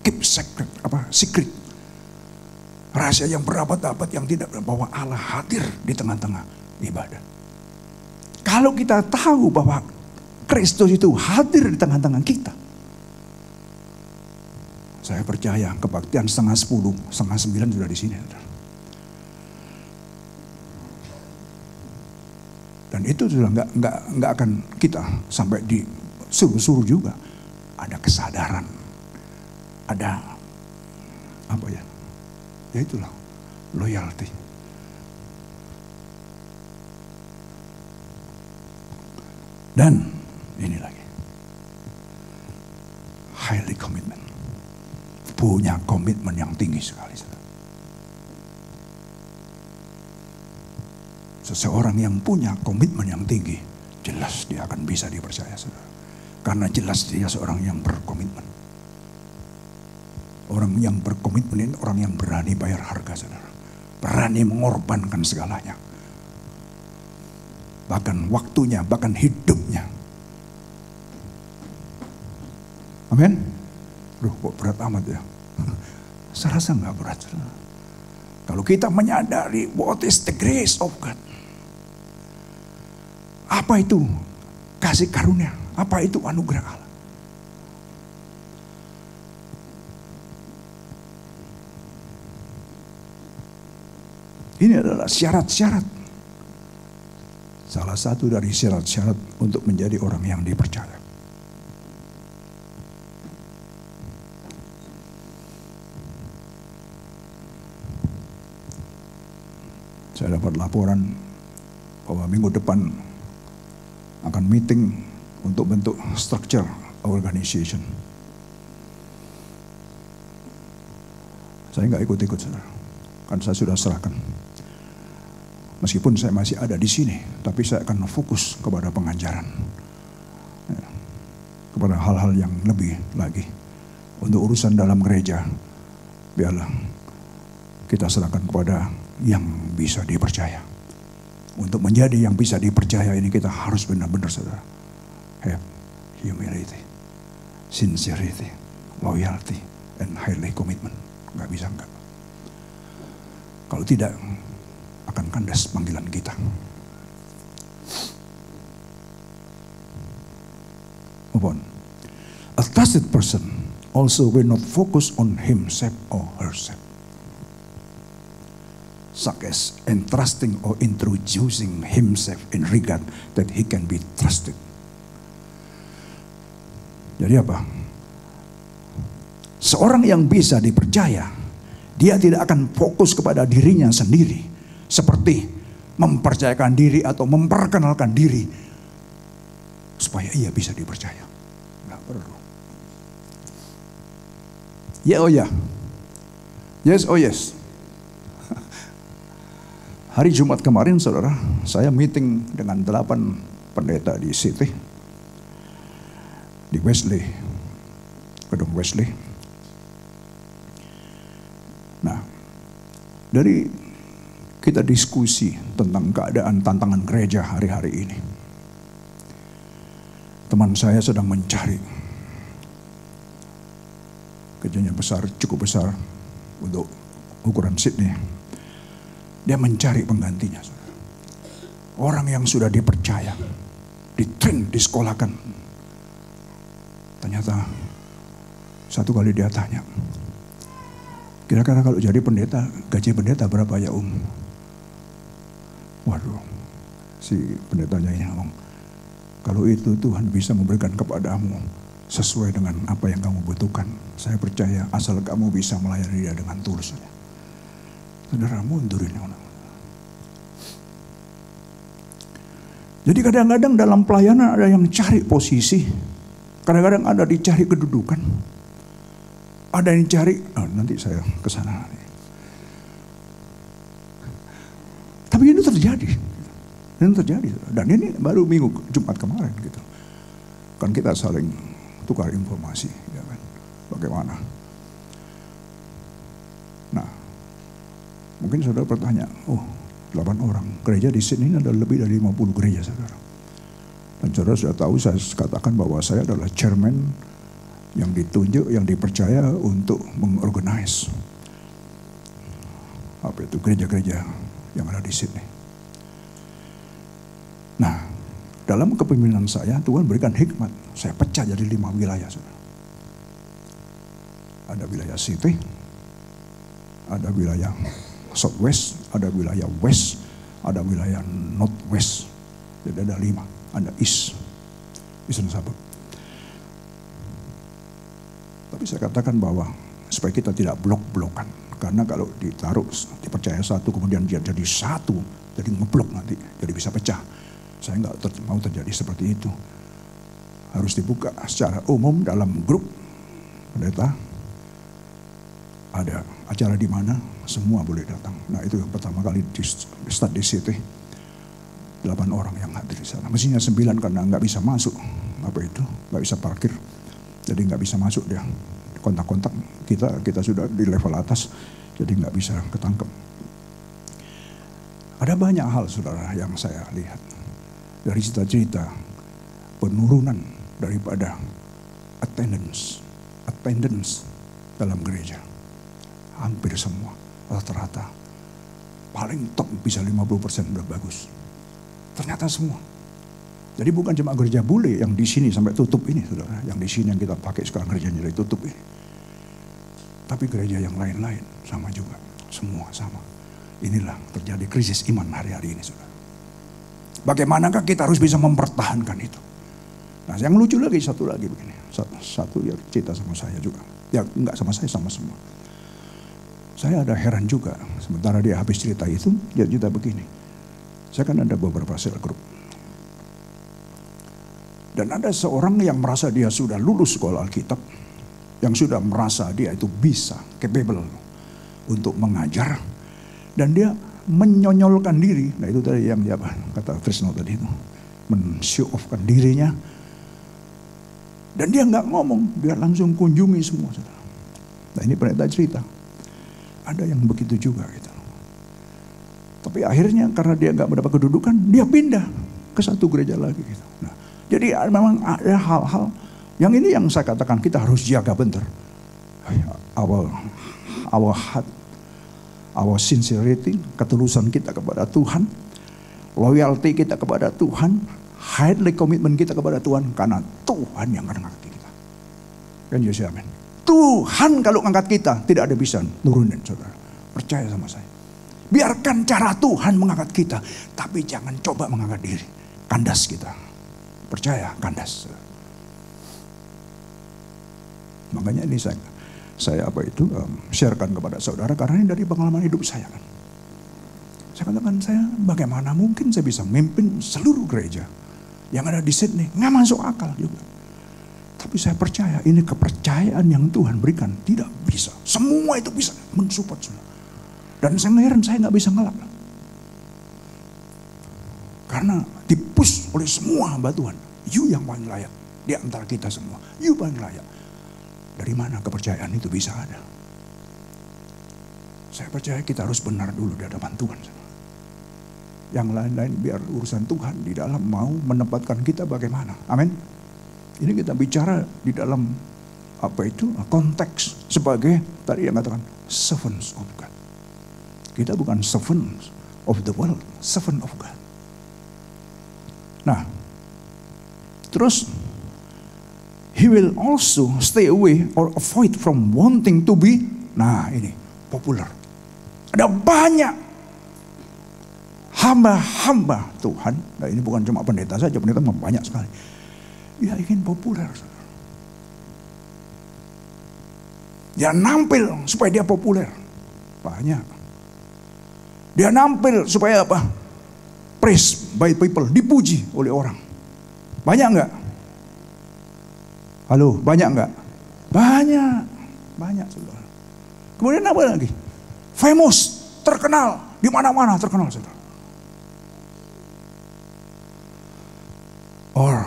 [SPEAKER 3] keep secret, secret. Rahasia yang berabad-abad yang tidak, bahwa Allah hadir di tengah-tengah ibadah. Kalau kita tahu bahwa Kristus itu hadir di tengah-tengah kita, saya percaya kebaktian 8:30, 8:30 sudah di sini. Dan itu sudah nggak akan kita sampai disuruh-suruh juga. Ada kesadaran, ada apa ya? Ya itulah loyalty. Dan ini lagi, highly commitment. Punya komitmen yang tinggi sekali. Seseorang yang punya komitmen yang tinggi, jelas dia akan bisa dipercaya, saudara. Karena jelas dia seorang yang berkomitmen. Orang yang berkomitmen ini orang yang berani bayar harga, saudara. Berani mengorbankan segalanya. Bahkan waktunya, bahkan hidupnya. Amin. Duh, kok berat amat ya. Saya rasa gak berat, saudara. Kalau kita menyadari what is the grace of God. Apa itu kasih karunia? Apa itu anugerah Allah? Ini adalah syarat-syarat. Salah satu dari syarat-syarat untuk menjadi orang yang dipercaya. Saya dapat laporan bahwa minggu depan akan meeting untuk bentuk structure organization. Saya nggak ikut-ikut, saudara. Kan saya sudah serahkan. Meskipun saya masih ada di sini, tapi saya akan fokus kepada pengajaran, ya, kepada hal-hal yang lebih lagi. Untuk urusan dalam gereja, biarlah kita serahkan kepada yang bisa dipercaya. Untuk menjadi yang bisa dipercaya ini kita harus benar-benar, saudara, have humility, sincerity, loyalty, and highly commitment. Gak bisa enggak. Kalau tidak, akan kandas panggilan kita. Move on. A trusted person also will not focus on himself or herself, such as entrusting or introducing himself in regard that he can be trusted. Jadi apa? Seorang yang bisa dipercaya, dia tidak akan fokus kepada dirinya sendiri, seperti mempercayakan diri atau memperkenalkan diri supaya ia bisa dipercaya. Nggak perlu. Ya oh ya, yes oh yes. Hari Jumat kemarin, saudara, saya meeting dengan 8 pendeta di City, di Wesley, gedung Wesley. Nah, dari kita diskusi tentang keadaan tantangan gereja hari-hari ini. Teman saya sedang mencari, kerjanya besar, cukup besar untuk ukuran Sydney. Dia mencari penggantinya, saudara. Orang yang sudah dipercaya, ditrain, disekolahkan. Ternyata satu kali dia tanya, kira-kira kalau jadi pendeta, gaji pendeta berapa ya Waduh, si pendetanya ini ngomong, kalau itu Tuhan bisa memberikan kepadamu sesuai dengan apa yang kamu butuhkan. Saya percaya asal kamu bisa melayani dia dengan tulus. Saudara, mundurin orang. Jadi kadang-kadang dalam pelayanan ada yang cari posisi, kadang-kadang ada dicari kedudukan, ada yang cari, nanti saya ke sana. Tapi ini terjadi, dan ini baru minggu Jumat kemarin gitu. Kan kita saling tukar informasi, ya kan? Bagaimana? Nah, mungkin saudara bertanya, 8 orang. Gereja di sini ada lebih dari 50 gereja, saudara. Dan saudara sudah tahu, saya katakan bahwa saya adalah chairman yang ditunjuk, yang dipercaya untuk mengorganize gereja-gereja yang ada di sini. Nah, dalam kepemimpinan saya, Tuhan berikan hikmat. Saya pecah jadi 5 wilayah, saudara. Ada wilayah City, ada wilayah Southwest, ada wilayah West, ada wilayah Northwest. Jadi ada 5, ada Eastern Suburb. Tapi saya katakan bahwa supaya kita tidak blok-blokan. Karena kalau ditaruh, dipercaya satu, kemudian dia jadi satu, jadi ngeblok nanti, jadi bisa pecah. Saya nggak mau terjadi seperti itu. Harus dibuka secara umum dalam grup pendeta. Ada acara di mana semua boleh datang. Nah, itu yang pertama kali di start di City. 8 orang yang hadir di sana. Mestinya 9 karena nggak bisa masuk. Nggak bisa parkir. Jadi nggak bisa masuk dia. Kontak-kontak kita sudah di level atas. Jadi nggak bisa ketangkep. Ada banyak hal, saudara, yang saya lihat. Dari cerita-cerita penurunan daripada attendance dalam gereja. Hampir semua, rata-rata. Paling top bisa 50% udah bagus. Ternyata semua. Jadi bukan cuma gereja bule yang di sini sampai tutup ini, saudara. Yang di sini yang kita pakai sekarang gerejanya dari tutup ini. Tapi gereja yang lain-lain sama juga. Semua sama. Inilah terjadi krisis iman hari-hari ini, saudara. Bagaimanakah kita harus bisa mempertahankan itu? Nah, yang lucu lagi, satu lagi begini. Satu ya cerita sama saya juga. Ya enggak sama saya, sama semua. Saya ada heran juga, sementara dia habis cerita itu, dia cerita begini. Saya kan ada beberapa sel grup. Dan ada seorang yang merasa dia sudah lulus sekolah Alkitab, yang sudah merasa dia itu bisa, capable untuk mengajar. Dan dia menyonyolkan diri, nah itu tadi yang dia kata Trisno tadi itu, men-show off-kan dirinya. Dan dia nggak ngomong, dia langsung kunjungi semua. Nah ini pendeta cerita. Ada yang begitu juga gitu. Tapi akhirnya karena dia nggak mendapat kedudukan, dia pindah ke satu gereja lagi gitu. Nah, jadi memang ada hal-hal yang ini yang saya katakan kita harus jaga bentar. Our heart, our sincerity, ketulusan kita kepada Tuhan, loyalty kita kepada Tuhan, highly commitment kita kepada Tuhan, karena Tuhan yang akan ngangkat kita. Kan Yesus, amin. Tuhan kalau ngangkat kita, tidak ada bisa nurunin, saudara. Percaya sama saya. Biarkan cara Tuhan mengangkat kita, tapi jangan coba mengangkat diri. Kandas kita. Percaya, kandas. Makanya ini saya sharekan kepada saudara, karena ini dari pengalaman hidup saya kan. Saya katakan, bagaimana mungkin saya bisa memimpin seluruh gereja yang ada di Sydney. Nggak masuk akal juga. Tapi saya percaya ini kepercayaan yang Tuhan berikan. Tidak bisa. Semua itu bisa mensupport semua. Dan saya heran saya nggak bisa ngelak. Karena dipush oleh semua hamba Tuhan. You yang paling layak. Di antara kita semua. You paling layak. Dari mana kepercayaan itu bisa ada? Saya percaya kita harus benar dulu di hadapan Tuhan. Yang lain-lain biar urusan Tuhan di dalam mau menempatkan kita bagaimana. Amin. Ini kita bicara di dalam konteks sebagai tadi yang katakan servants of God. Kita bukan servants of the world, servant of God. Nah, terus he will also stay away or avoid from wanting to be, nah ini popular. Ada banyak hamba-hamba Tuhan. Nah ini bukan cuma pendeta saja, pendeta banyak sekali. Dia ingin populer. Dia nampil supaya dia populer. Banyak. Dia nampil supaya apa? Praised by people, dipuji oleh orang. Banyak nggak? Halo, banyak nggak? Banyak. Banyak, saudara. Kemudian apa lagi? Famous, terkenal, di mana-mana terkenal, saudara. Or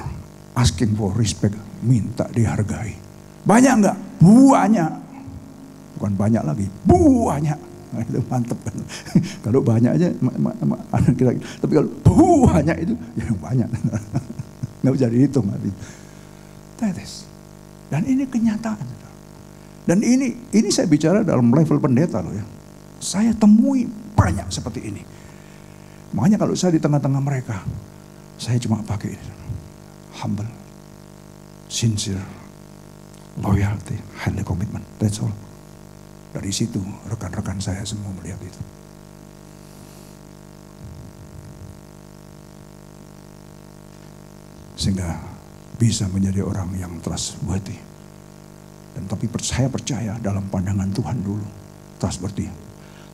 [SPEAKER 3] asking for respect, minta dihargai. Banyak nggak? Banyak. Bukan banyak lagi, banyak. Nah, itu mantep kan. Kalau banyak aja, tapi kalau banyak itu, ya banyak. Nggak bisa dihitung. Tetes. Dan ini kenyataan. Dan ini saya bicara dalam level pendeta loh ya. Saya temui banyak seperti ini. Makanya kalau saya di tengah-tengah mereka, saya cuma pakai ini. Humble, sincere, loyalty, highly commitment. That's all. Dari situ rekan-rekan saya semua melihat itu. Sehingga bisa menjadi orang yang trustworthy. Dan tapi saya percaya dalam pandangan Tuhan dulu trustworthy.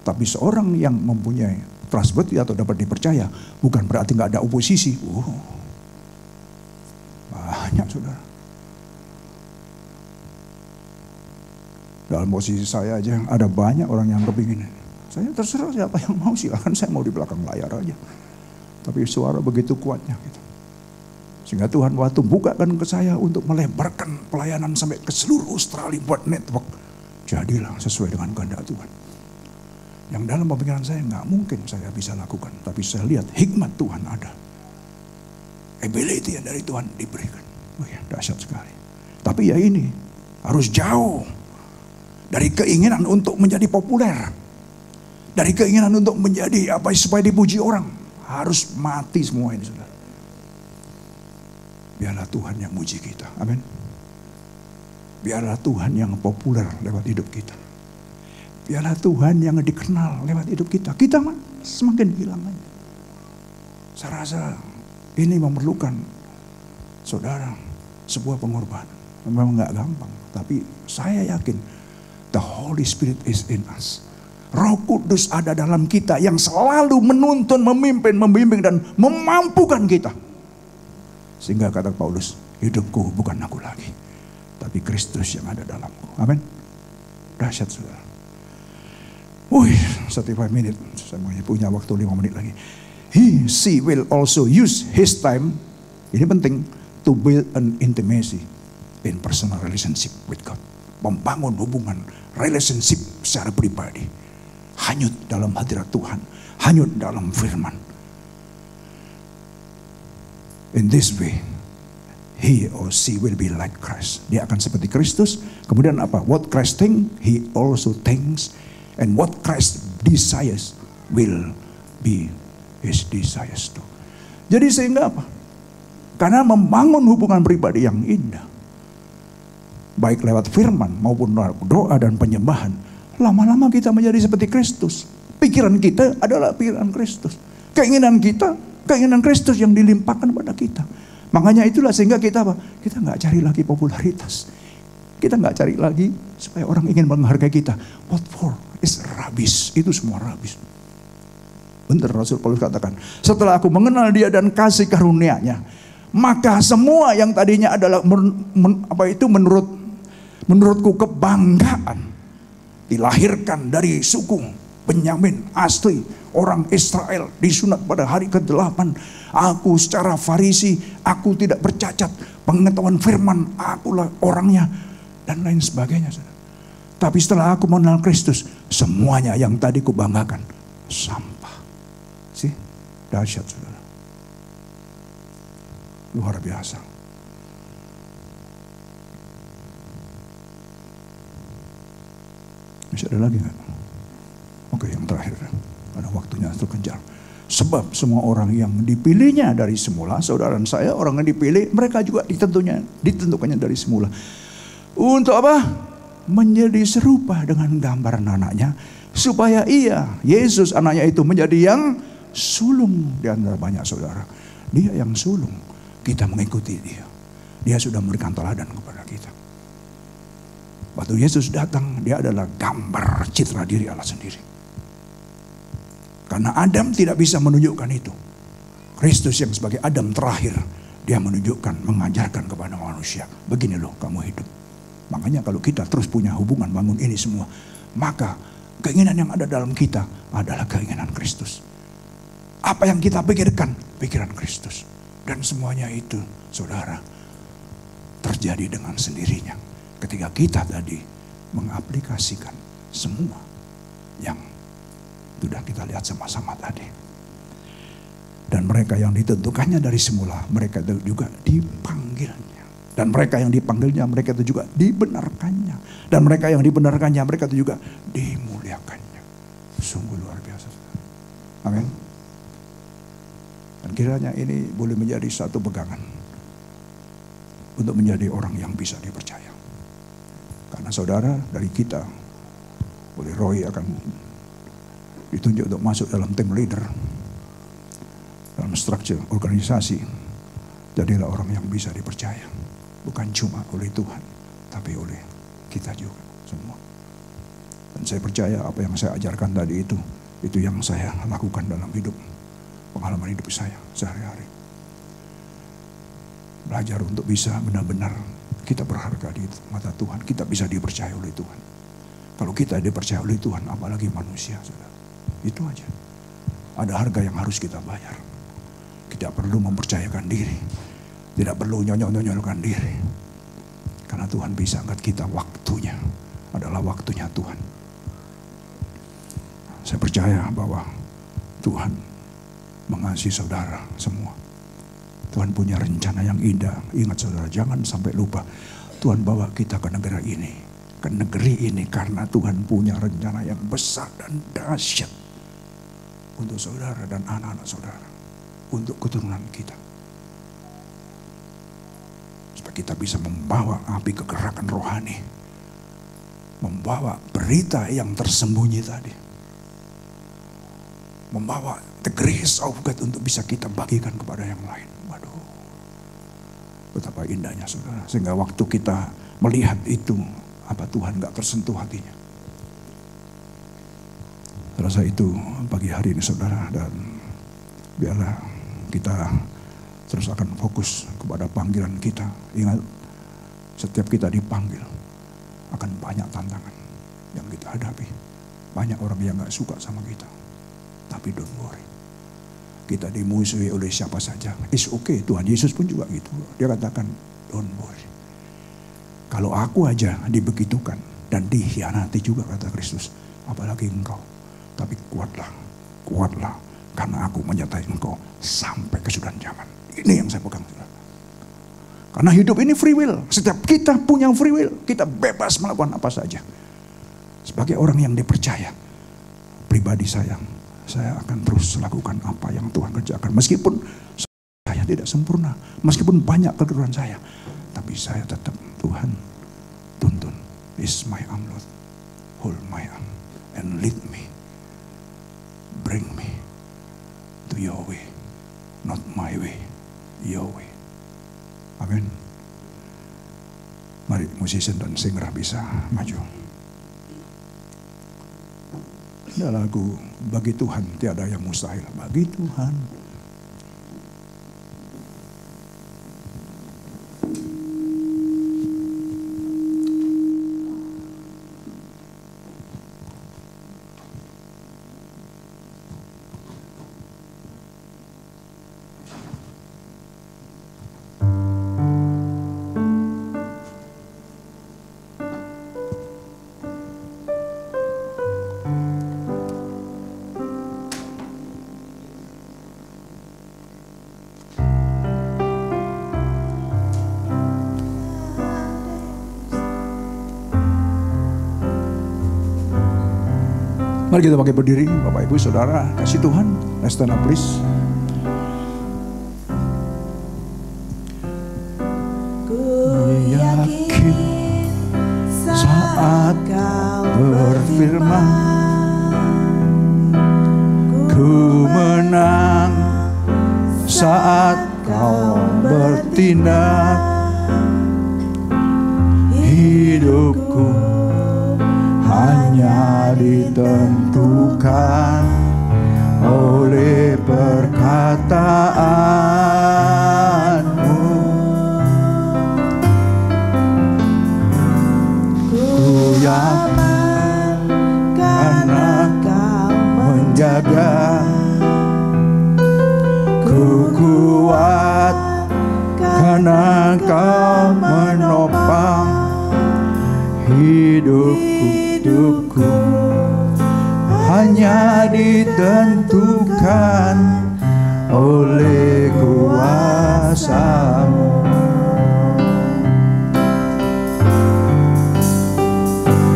[SPEAKER 3] Tapi seorang yang mempunyai trustworthy atau dapat dipercaya bukan berarti nggak ada oposisi. Banyak, saudara. Dalam posisi saya aja ada banyak orang yang kepingin. Saya terserah siapa yang mau, silakan, saya mau di belakang layar aja. Tapi suara begitu kuatnya gitu. Sehingga Tuhan waktu bukakan ke saya untuk melebarkan pelayanan sampai ke seluruh Australia buat network. Jadilah sesuai dengan kehendak Tuhan. Yang dalam pemikiran saya nggak mungkin saya bisa lakukan. Tapi saya lihat hikmat Tuhan ada. Ability yang dari Tuhan diberikan. Oh ya, dahsyat sekali. Tapi ya ini harus jauh dari keinginan untuk menjadi populer, dari keinginan untuk menjadi apa supaya dipuji orang. Harus mati semua ini, saudara. Biarlah Tuhan yang muji kita. Amin. Biarlah Tuhan yang populer lewat hidup kita. Biarlah Tuhan yang dikenal lewat hidup kita. Kita mah semakin hilang aja. Saya rasa ini memerlukan, saudara, sebuah pengorbanan. Memang nggak gampang, tapi saya yakin the Holy Spirit is in us. Roh Kudus ada dalam kita yang selalu menuntun, memimpin, membimbing dan memampukan kita. Sehingga kata Paulus, hidupku bukan aku lagi, tapi Kristus yang ada dalamku. Amin. Dahsyat, saudara. 35 menit. Saya punya waktu 5 menit lagi. She will also use his time, ini penting, to build an intimacy in personal relationship with God. Membangun hubungan relationship secara pribadi. Hanyut dalam hadirat Tuhan. Hanyut dalam firman. In this way, he or she will be like Christ. Dia akan seperti Kristus. Kemudian apa? What Christ think, he also thinks. And what Christ desires will be his desires too. Jadi sehingga apa? Karena membangun hubungan pribadi yang indah, baik lewat firman maupun doa dan penyembahan, lama-lama kita menjadi seperti Kristus. Pikiran kita adalah pikiran Kristus. Keinginan kita, keinginan Kristus yang dilimpahkan pada kita. Makanya itulah sehingga kita apa? Kita nggak cari lagi popularitas. Kita nggak cari lagi supaya orang ingin menghargai kita. What for? It's rubbish. Itu semua rubbish. Benar Rasul Paulus katakan, setelah aku mengenal dia dan kasih karunia-Nya, maka semua yang tadinya adalah menurutku kebanggaan, dilahirkan dari suku Benyamin asli orang Israel, disunat pada hari ke-8. Aku secara Farisi, aku tidak bercacat, pengetahuan firman, akulah orangnya, dan lain sebagainya. Tapi setelah aku mengenal Kristus, semuanya yang tadi kubanggakan sampah. Sih, dahsyat, saudara. Luar biasa. Masih ada lagi nggak? Oke, yang terakhir. Ada waktunya terkejar. Sebab semua orang yang dipilihnya dari semula, saudara dan saya, orang yang dipilih, mereka juga ditentukannya dari semula. Untuk apa? Menjadi serupa dengan gambaran anaknya, supaya ia, Yesus anaknya itu, menjadi yang sulung di antara banyak saudara. Dia yang sulung, kita mengikuti dia. Dia sudah memberikan teladan kepada kita. Waktu Yesus datang, dia adalah gambar citra diri Allah sendiri. Karena Adam tidak bisa menunjukkan itu. Kristus yang sebagai Adam terakhir, dia menunjukkan, mengajarkan kepada manusia. Begini loh kamu hidup. Makanya kalau kita terus punya hubungan bangun ini semua, maka keinginan yang ada dalam kita adalah keinginan Kristus. Apa yang kita pikirkan, pikiran Kristus. Dan semuanya itu, saudara, terjadi dengan sendirinya. Ketika kita tadi mengaplikasikan semua yang sudah kita lihat sama-sama tadi. Dan mereka yang ditentukannya dari semula, mereka itu juga dipanggilnya. Dan mereka yang dipanggilnya, mereka itu juga dibenarkannya. Dan mereka yang dibenarkannya, mereka itu juga dimuliakannya. Sungguh luar biasa. Amin. Dan kiranya ini boleh menjadi satu pegangan untuk menjadi orang yang bisa dipercaya. Karena saudara, dari kita, oleh Roy akan ditunjuk untuk masuk dalam tim leader, dalam struktur organisasi. Jadilah orang yang bisa dipercaya. Bukan cuma oleh Tuhan, tapi oleh kita juga semua. Dan saya percaya apa yang saya ajarkan tadi itu yang saya lakukan dalam hidup, pengalaman hidup saya sehari-hari. Belajar untuk bisa benar-benar kita berharga di mata Tuhan. Kita bisa dipercaya oleh Tuhan. Kalau kita dipercaya oleh Tuhan, apalagi manusia, saudara. Itu aja. Ada harga yang harus kita bayar. Tidak perlu mempercayakan diri. Tidak perlu nyonyol-nyonyolkan diri. Karena Tuhan bisa angkat kita, waktunya adalah waktunya Tuhan. Saya percaya bahwa Tuhan mengasihi saudara semua. Tuhan punya rencana yang indah. Ingat saudara, jangan sampai lupa. Tuhan bawa kita ke negara ini. Ke negeri ini karena Tuhan punya rencana yang besar dan dahsyat. Untuk saudara dan anak-anak saudara. Untuk keturunan kita. Supaya kita bisa membawa api kegerakan rohani. Membawa berita yang tersembunyi tadi. Membawa the grace of God untuk bisa kita bagikan kepada yang lain. Waduh, betapa indahnya saudara. Sehingga waktu kita melihat itu, apa Tuhan gak tersentuh hatinya. Rasa itu pagi hari ini saudara. Dan biarlah kita terus akan fokus kepada panggilan kita. Ingat, setiap kita dipanggil akan banyak tantangan yang kita hadapi. Banyak orang yang gak suka sama kita. Tapi don't worry. Kita dimusuhi oleh siapa saja. It's okay. Tuhan Yesus pun juga gitu. Dia katakan, don't worry. Kalau aku aja dibegitukan dan dikhianati juga kata Kristus. Apalagi engkau. Tapi kuatlah. Kuatlah. Karena aku menyertai engkau sampai kesudahan zaman. Ini yang saya pegang. Karena hidup ini free will. Setiap kita punya free will. Kita bebas melakukan apa saja. Sebagai orang yang dipercaya. Pribadi saya akan terus lakukan apa yang Tuhan kerjakan. Meskipun saya tidak sempurna. Meskipun banyak kekurangan saya. Tapi saya tetap, Tuhan tuntun. Is my arm, Lord. Hold my arm. And lead me. Bring me to your way. Not my way. Your way. Amin. Mari musician dan singer bisa maju. Ada lagu, bagi Tuhan tiada yang mustahil. Bagi Tuhan. Mari kita pakai berdiri, Bapak Ibu Saudara, kasih Tuhan. Let's stand up please. Ku yakin saat kau berfirman, ku menang saat kau bertindak. Hidupku ditentukan oleh perkataanmu. Ku yakin karena kau menjaga. Ku kuat karena kau menopang hidupku hanya ditentukan oleh kuasa-Mu.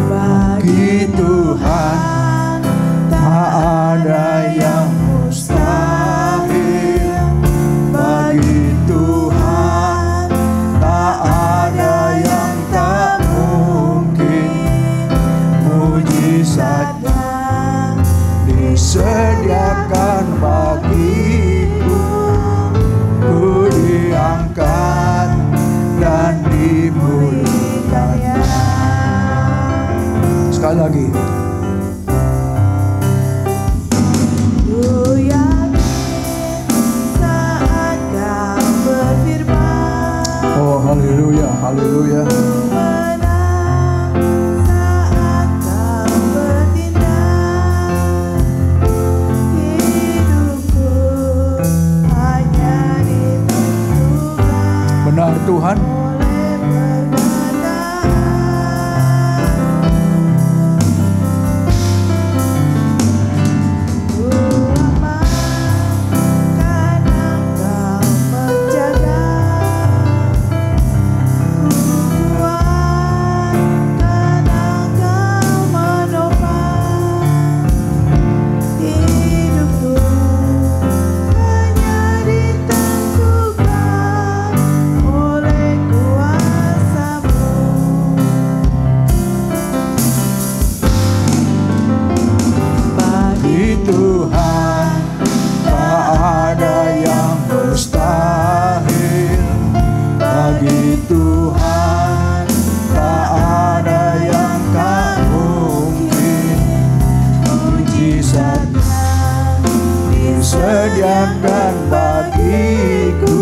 [SPEAKER 3] Bagi Tuhan tak ada yang mustahil. Bagi Tuhan tak ada yang tak mungkin. Mujizatnya disediakan bagiku. Ku diangkat dan dimulihkannya. Sekali lagi.
[SPEAKER 1] Ku yakin saat kau berfirman.
[SPEAKER 3] Oh, haleluya, haleluya.
[SPEAKER 1] Menang saat kau bertindak. Hidupku hanya ditentukan
[SPEAKER 3] Benar Tuhan.
[SPEAKER 1] oleh perkataan. Ku aman karena kau menjaga. Ku kuat karena kau menopang hidupku hanya ditentukan oleh kuasa-Mu.
[SPEAKER 3] Bagi Tuhan tak ada yang mustahil. Bagi Tuhan tak ada yang tak mungkin. Mujizatnya disediakan bagiku.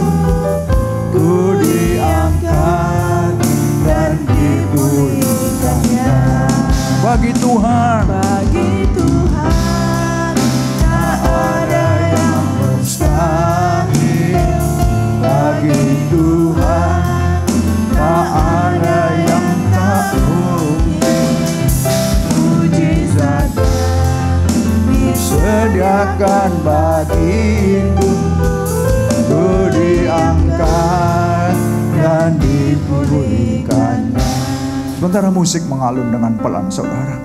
[SPEAKER 3] Ku diangkat dan dipulihkannya. Bagi Tuhan
[SPEAKER 1] Bagi Tuhan tak ada yang
[SPEAKER 3] mustahil. Bagi Tuhan tak ada yang tak mungkin. Mujizatnya disediakan bagiku. Ku diangkat dan dipulihkannya. Sementara musik mengalun dengan pelan, saudara,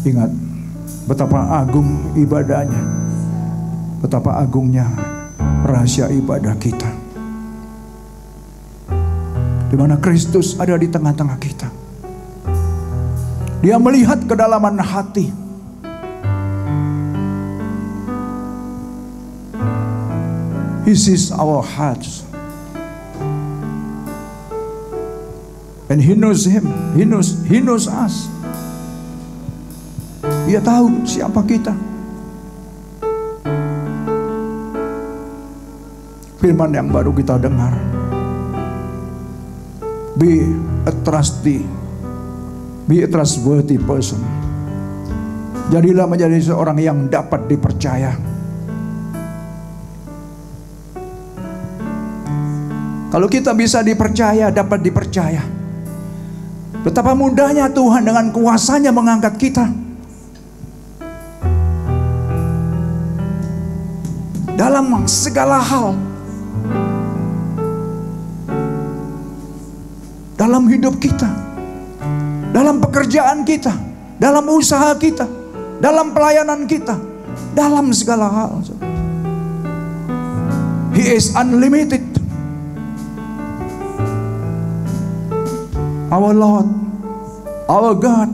[SPEAKER 3] ingat betapa agung ibadahnya, betapa agungnya rahasia ibadah kita, di mana Kristus ada di tengah-tengah kita. Dia melihat kedalaman hati. He sees our hearts. And He knows him. He knows us. Dia tahu siapa kita. Firman yang baru kita dengar. Be a trustworthy person. Jadilah menjadi seorang yang dapat dipercaya. Kalau kita bisa dipercaya, dapat dipercaya. Betapa mudahnya Tuhan dengan kuasa-Nya mengangkat kita. Dalam segala hal. Dalam hidup kita. Dalam pekerjaan kita. Dalam usaha kita. Dalam pelayanan kita. Dalam segala hal. He is unlimited. Our Lord, our God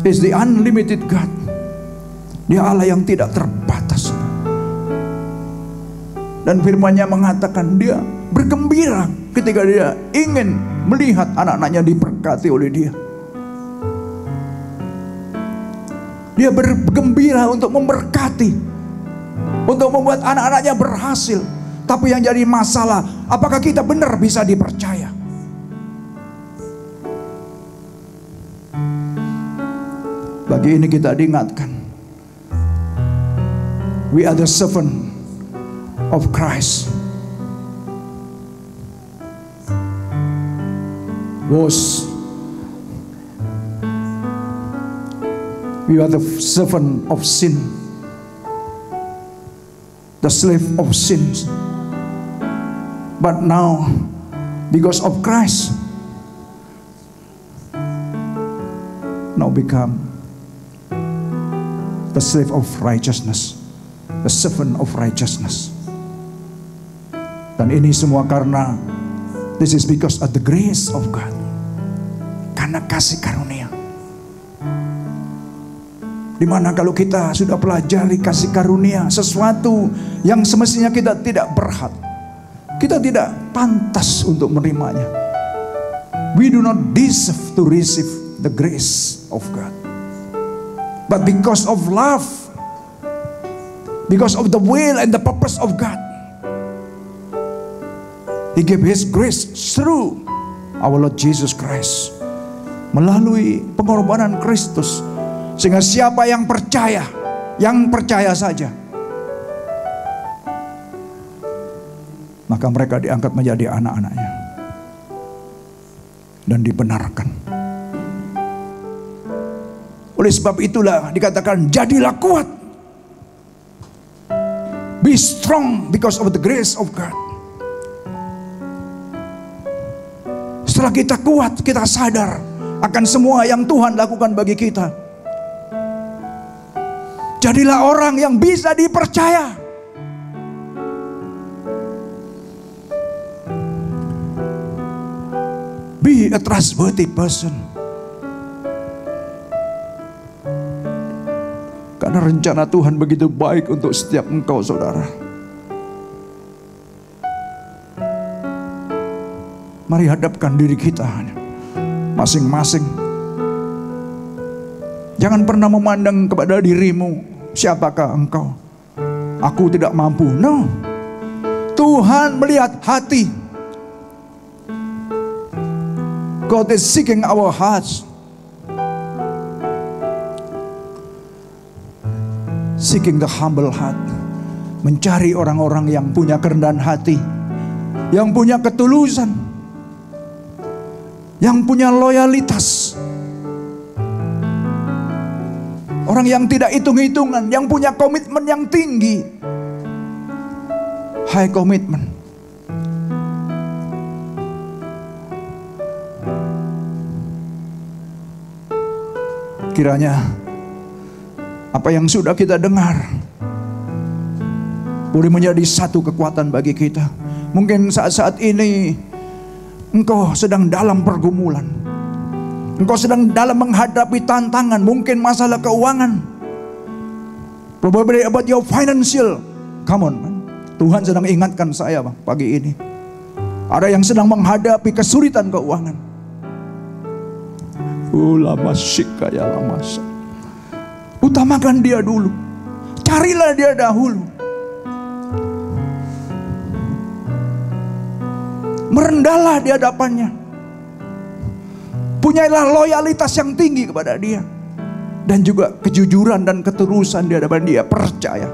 [SPEAKER 3] is the unlimited God. Dia Allah yang tidak terbatas. Dan firman-Nya mengatakan Dia bergembira ketika Dia ingin melihat anak-anaknya diberkati oleh Dia. Dia bergembira untuk memberkati, untuk membuat anak-anaknya berhasil. Tapi yang jadi masalah, apakah kita benar bisa dipercaya? Bagi ini kita diingatkan, we are the servant of Christ. We are the servant of sin, the slave of sins. But now, because of Christ, now become the slave of righteousness, the servant of righteousness. Dan ini semua karena this is because of the grace of God. Karena kasih karunia. Dimana kalau kita sudah pelajari kasih karunia, sesuatu yang semestinya kita tidak berhak, kita tidak pantas untuk menerimanya. We do not deserve to receive the grace of God. But because of love, because of the will and the purpose of God, He gave His grace through our Lord Jesus Christ. Melalui pengorbanan Kristus. Sehingga siapa yang percaya saja, maka mereka diangkat menjadi anak-anaknya dan dibenarkan. Oleh sebab itulah dikatakan, jadilah kuat. Be strong because of the grace of God. Setelah kita kuat, kita sadar akan semua yang Tuhan lakukan bagi kita. Jadilah orang yang bisa dipercaya. Be a trustworthy person. Karena rencana Tuhan begitu baik untuk setiap engkau, saudara. Mari hadapkan diri kita masing-masing. Jangan pernah memandang kepada dirimu, siapakah engkau? Aku tidak mampu. No. Tuhan melihat hati. God is seeking our hearts. Seeking the humble heart. Mencari orang-orang yang punya kerendahan hati, yang punya ketulusan, yang punya loyalitas. Orang yang tidak hitung-hitungan, yang punya komitmen yang tinggi. High commitment. Kiranya apa yang sudah kita dengar boleh menjadi satu kekuatan bagi kita. Mungkin saat-saat ini engkau sedang dalam pergumulan. Engkau sedang dalam menghadapi tantangan, mungkin masalah keuangan. Probably about your financial. Come on, man. Tuhan sedang ingatkan saya pagi ini. Ada yang sedang menghadapi kesulitan keuangan. Utamakan dia dulu. Carilah dia dahulu. Merendahlah di hadapannya. Punyailah loyalitas yang tinggi kepada dia. Dan juga kejujuran dan ketulusan di hadapan dia. Percaya.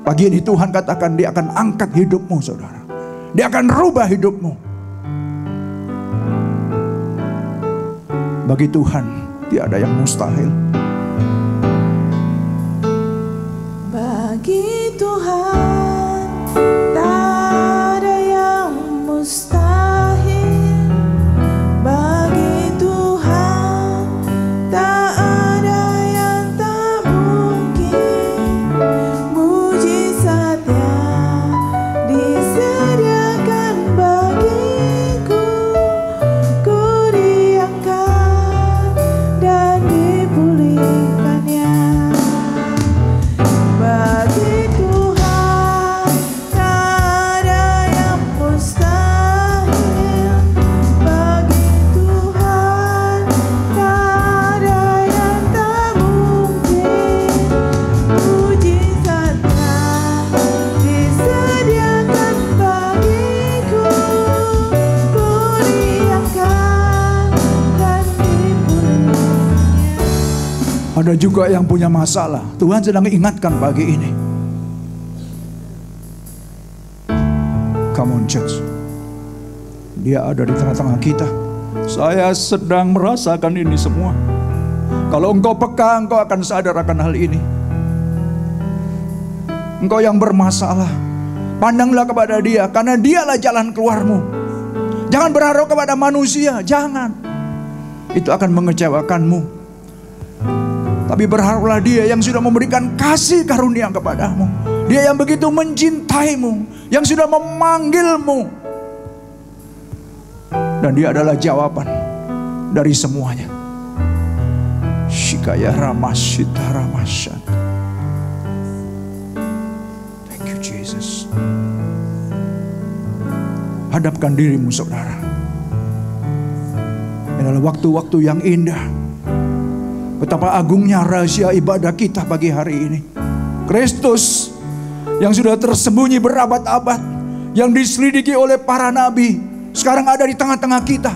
[SPEAKER 3] Pagi ini Tuhan katakan dia akan angkat hidupmu, saudara. Dia akan rubah hidupmu. Bagi Tuhan tiada yang mustahil.
[SPEAKER 1] Bagi Tuhan tak ada yang mustahil. Bagi Tuhan tak ada yang tak mungkin. Mujizatnya disediakan bagiku. Ku diangkat dan dipulihkan.
[SPEAKER 3] ada juga yang punya masalah. Tuhan sedang ingatkan pagi ini. Come on church. Dia ada di tengah-tengah kita. Saya sedang merasakan ini semua. Kalau engkau peka, engkau akan sadar akan hal ini. Engkau yang bermasalah, pandanglah kepada Dia, karena Dialah jalan keluarmu. Jangan berharap kepada manusia, jangan. Itu akan mengecewakanmu. Tapi berharaplah Dia yang sudah memberikan kasih karunia kepadamu. Dia yang begitu mencintaimu, yang sudah memanggilmu. Dan Dia adalah jawaban dari semuanya. Shikaya Ramashita Ramashat. Thank you Jesus. Hadapkan dirimu saudara. Ini adalah waktu-waktu yang indah. Betapa agungnya rahasia ibadah kita pagi hari ini. Kristus yang sudah tersembunyi berabad-abad, yang diselidiki oleh para nabi, sekarang ada di tengah-tengah kita.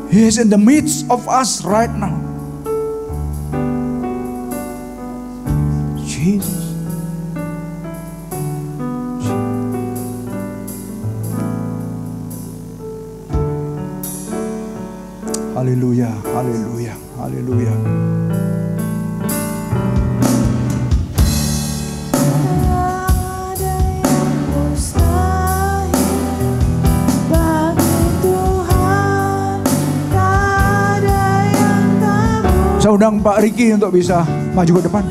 [SPEAKER 3] He is in the midst of us right now. Jesus. Haleluya, haleluya, haleluya. Saya undang Pak Riki untuk bisa maju ke depan.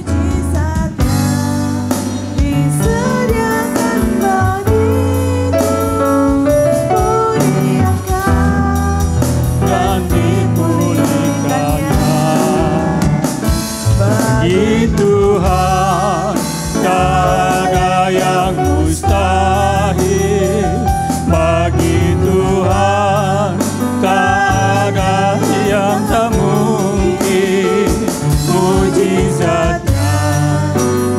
[SPEAKER 4] Tuhan, tak ada yang mustahil. Bagi Tuhan, tak ada yang tak mungkin. Mujizatnya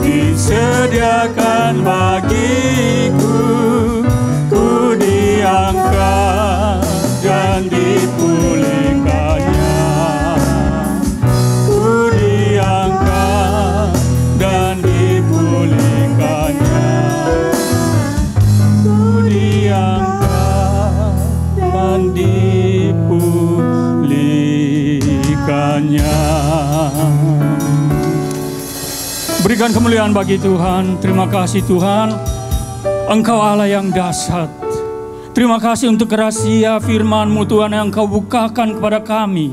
[SPEAKER 4] disediakan bagiku. Ku diangkat dan dipulihkannya. Ku diangkat dan dipulihkannya. Ku diangkat dan dipulihkannya. Berikan kemuliaan bagi Tuhan. Terima kasih Tuhan, Engkau Allah yang dahsyat. Terima kasih untuk rahasia firman-Mu Tuhan yang Engkau bukakan kepada kami,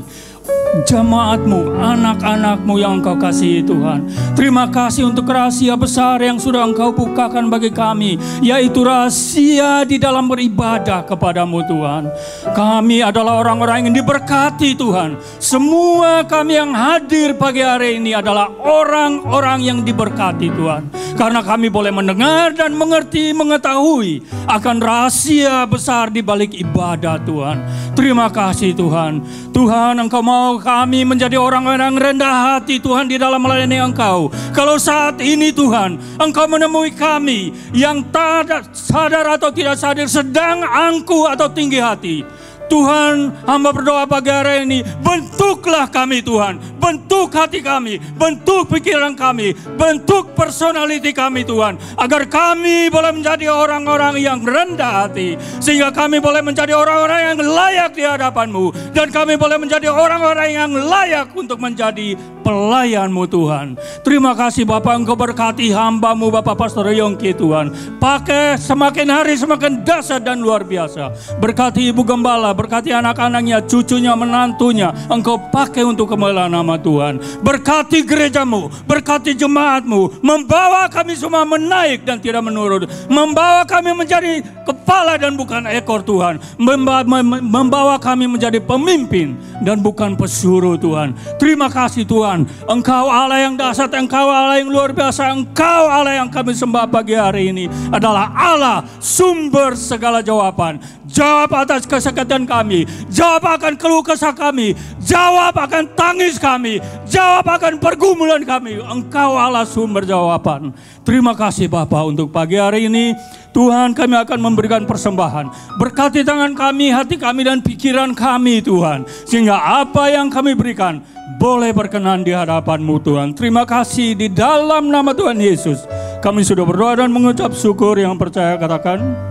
[SPEAKER 4] jemaat-Mu, anak-anak-Mu yang Engkau kasihi Tuhan. Terima kasih untuk rahasia besar yang sudah Engkau bukakan bagi kami, yaitu rahasia di dalam beribadah kepadamu Tuhan. Kami adalah orang-orang yang diberkati Tuhan. Semua kami yang hadir pagi hari ini adalah orang-orang yang diberkati Tuhan. Karena kami boleh mendengar dan mengerti, mengetahui akan rahasia besar di balik ibadah Tuhan. Terima kasih Tuhan. Tuhan, Engkau mau kami menjadi orang-orang rendah hati Tuhan di dalam melayani Engkau. Kalau saat ini Tuhan, Engkau menemui kami yang tak sadar atau tidak sadar, sedang angkuh atau tinggi hati, Tuhan, hamba berdoa pagi hari ini, bentuklah kami Tuhan, bentuk hati kami, bentuk pikiran kami, bentuk personality kami Tuhan, agar kami boleh menjadi orang-orang yang rendah hati, sehingga kami boleh menjadi orang-orang yang layak di hadapan-Mu, dan kami boleh menjadi orang-orang yang layak untuk menjadi pelayan-Mu Tuhan. Terima kasih Bapak, Engkau berkati hamba-Mu Bapak Pastor Yongki Tuhan, pakai semakin hari semakin dahsyat dan luar biasa. Berkati Ibu Gembala, berkati anak-anaknya, cucunya, menantunya, Engkau pakai untuk kemuliaan nama Tuhan. Berkati gereja-Mu, berkati jemaat-Mu, membawa kami semua menaik dan tidak menurun, membawa kami menjadi kepala dan bukan ekor Tuhan, membawa kami menjadi pemimpin dan bukan pesuruh Tuhan. Terima kasih Tuhan, Engkau Allah yang dahsyat, Engkau Allah yang luar biasa, Engkau Allah yang kami sembah pagi hari ini adalah Allah sumber segala jawaban. Jawab atas kesakitian kami. Jawab akan keluh kesah kami. Jawab akan tangis kami. Jawab akan pergumulan kami. Engkau Allah sumber jawaban. Terima kasih Bapa untuk pagi hari ini. Tuhan, kami akan memberikan persembahan. Berkati tangan kami, hati kami, dan pikiran kami Tuhan. Sehingga apa yang kami berikan boleh berkenan di hadapan-Mu Tuhan. Terima kasih di dalam nama Tuhan Yesus. Kami sudah berdoa dan mengucap syukur. Yang percaya katakan.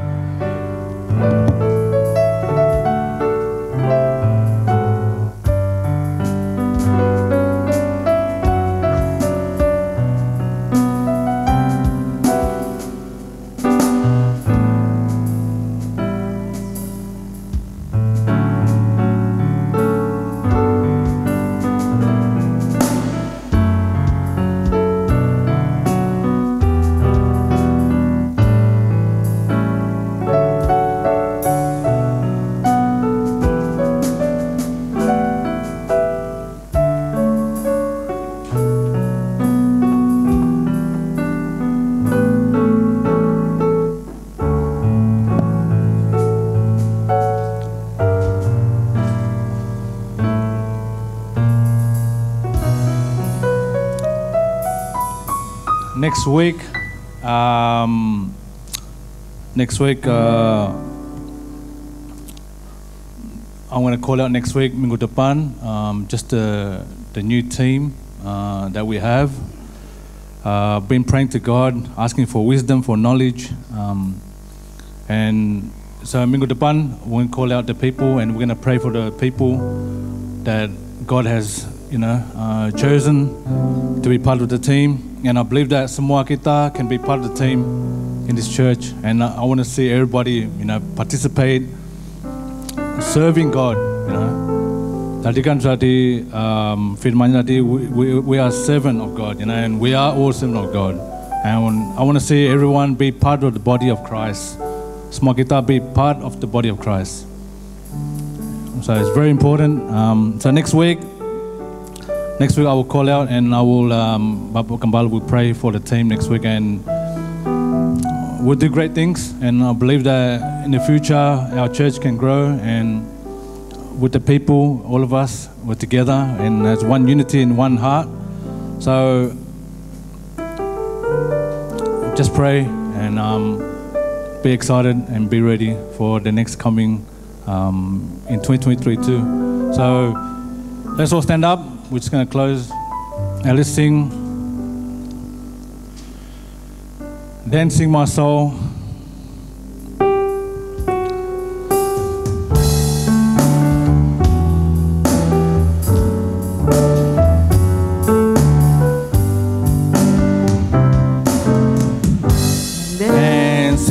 [SPEAKER 2] Next week, I'm going to call out next week, minggu depan, just the new team that we have. Been praying to God, asking for wisdom, for knowledge, and so minggu depan we're going to call out the people, and we're going to pray for the people that God has, chosen to be part of the team. And I believe that semua kita can be part of the team in this church. And I want to see everybody, participate, serving God. Tadi kan tadi firman tadi, we are servant of God, and we are all servant of God. And I want to see everyone be part of the body of Christ. Semua kita be part of the body of Christ. So it's very important. So next week I will call out, and I will, Bapak Gembala will pray for the team next week, and we'll do great things. And I believe that in the future our church can grow, and with the people, all of us, we're together, and there's one unity in one heart. So just pray and be excited and be ready for the next coming in 2023 too. So let's all stand up. We're just going to close and let's sing Dancing My Soul.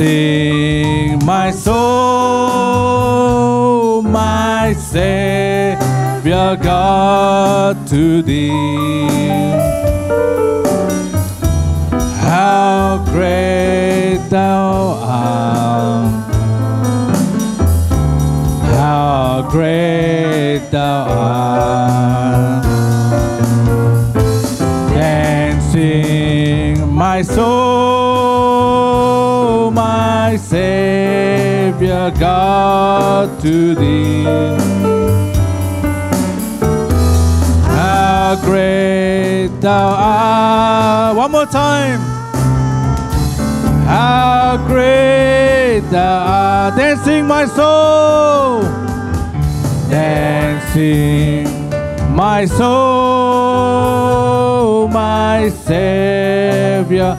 [SPEAKER 2] Dancing my soul, my Savior God, to Thee. How great Thou art! How great Thou art! Dancing my soul, my Savior God, to Thee. How great Thou art! One more time. How great Thou art! Dancing my soul, dancing my soul, my Savior.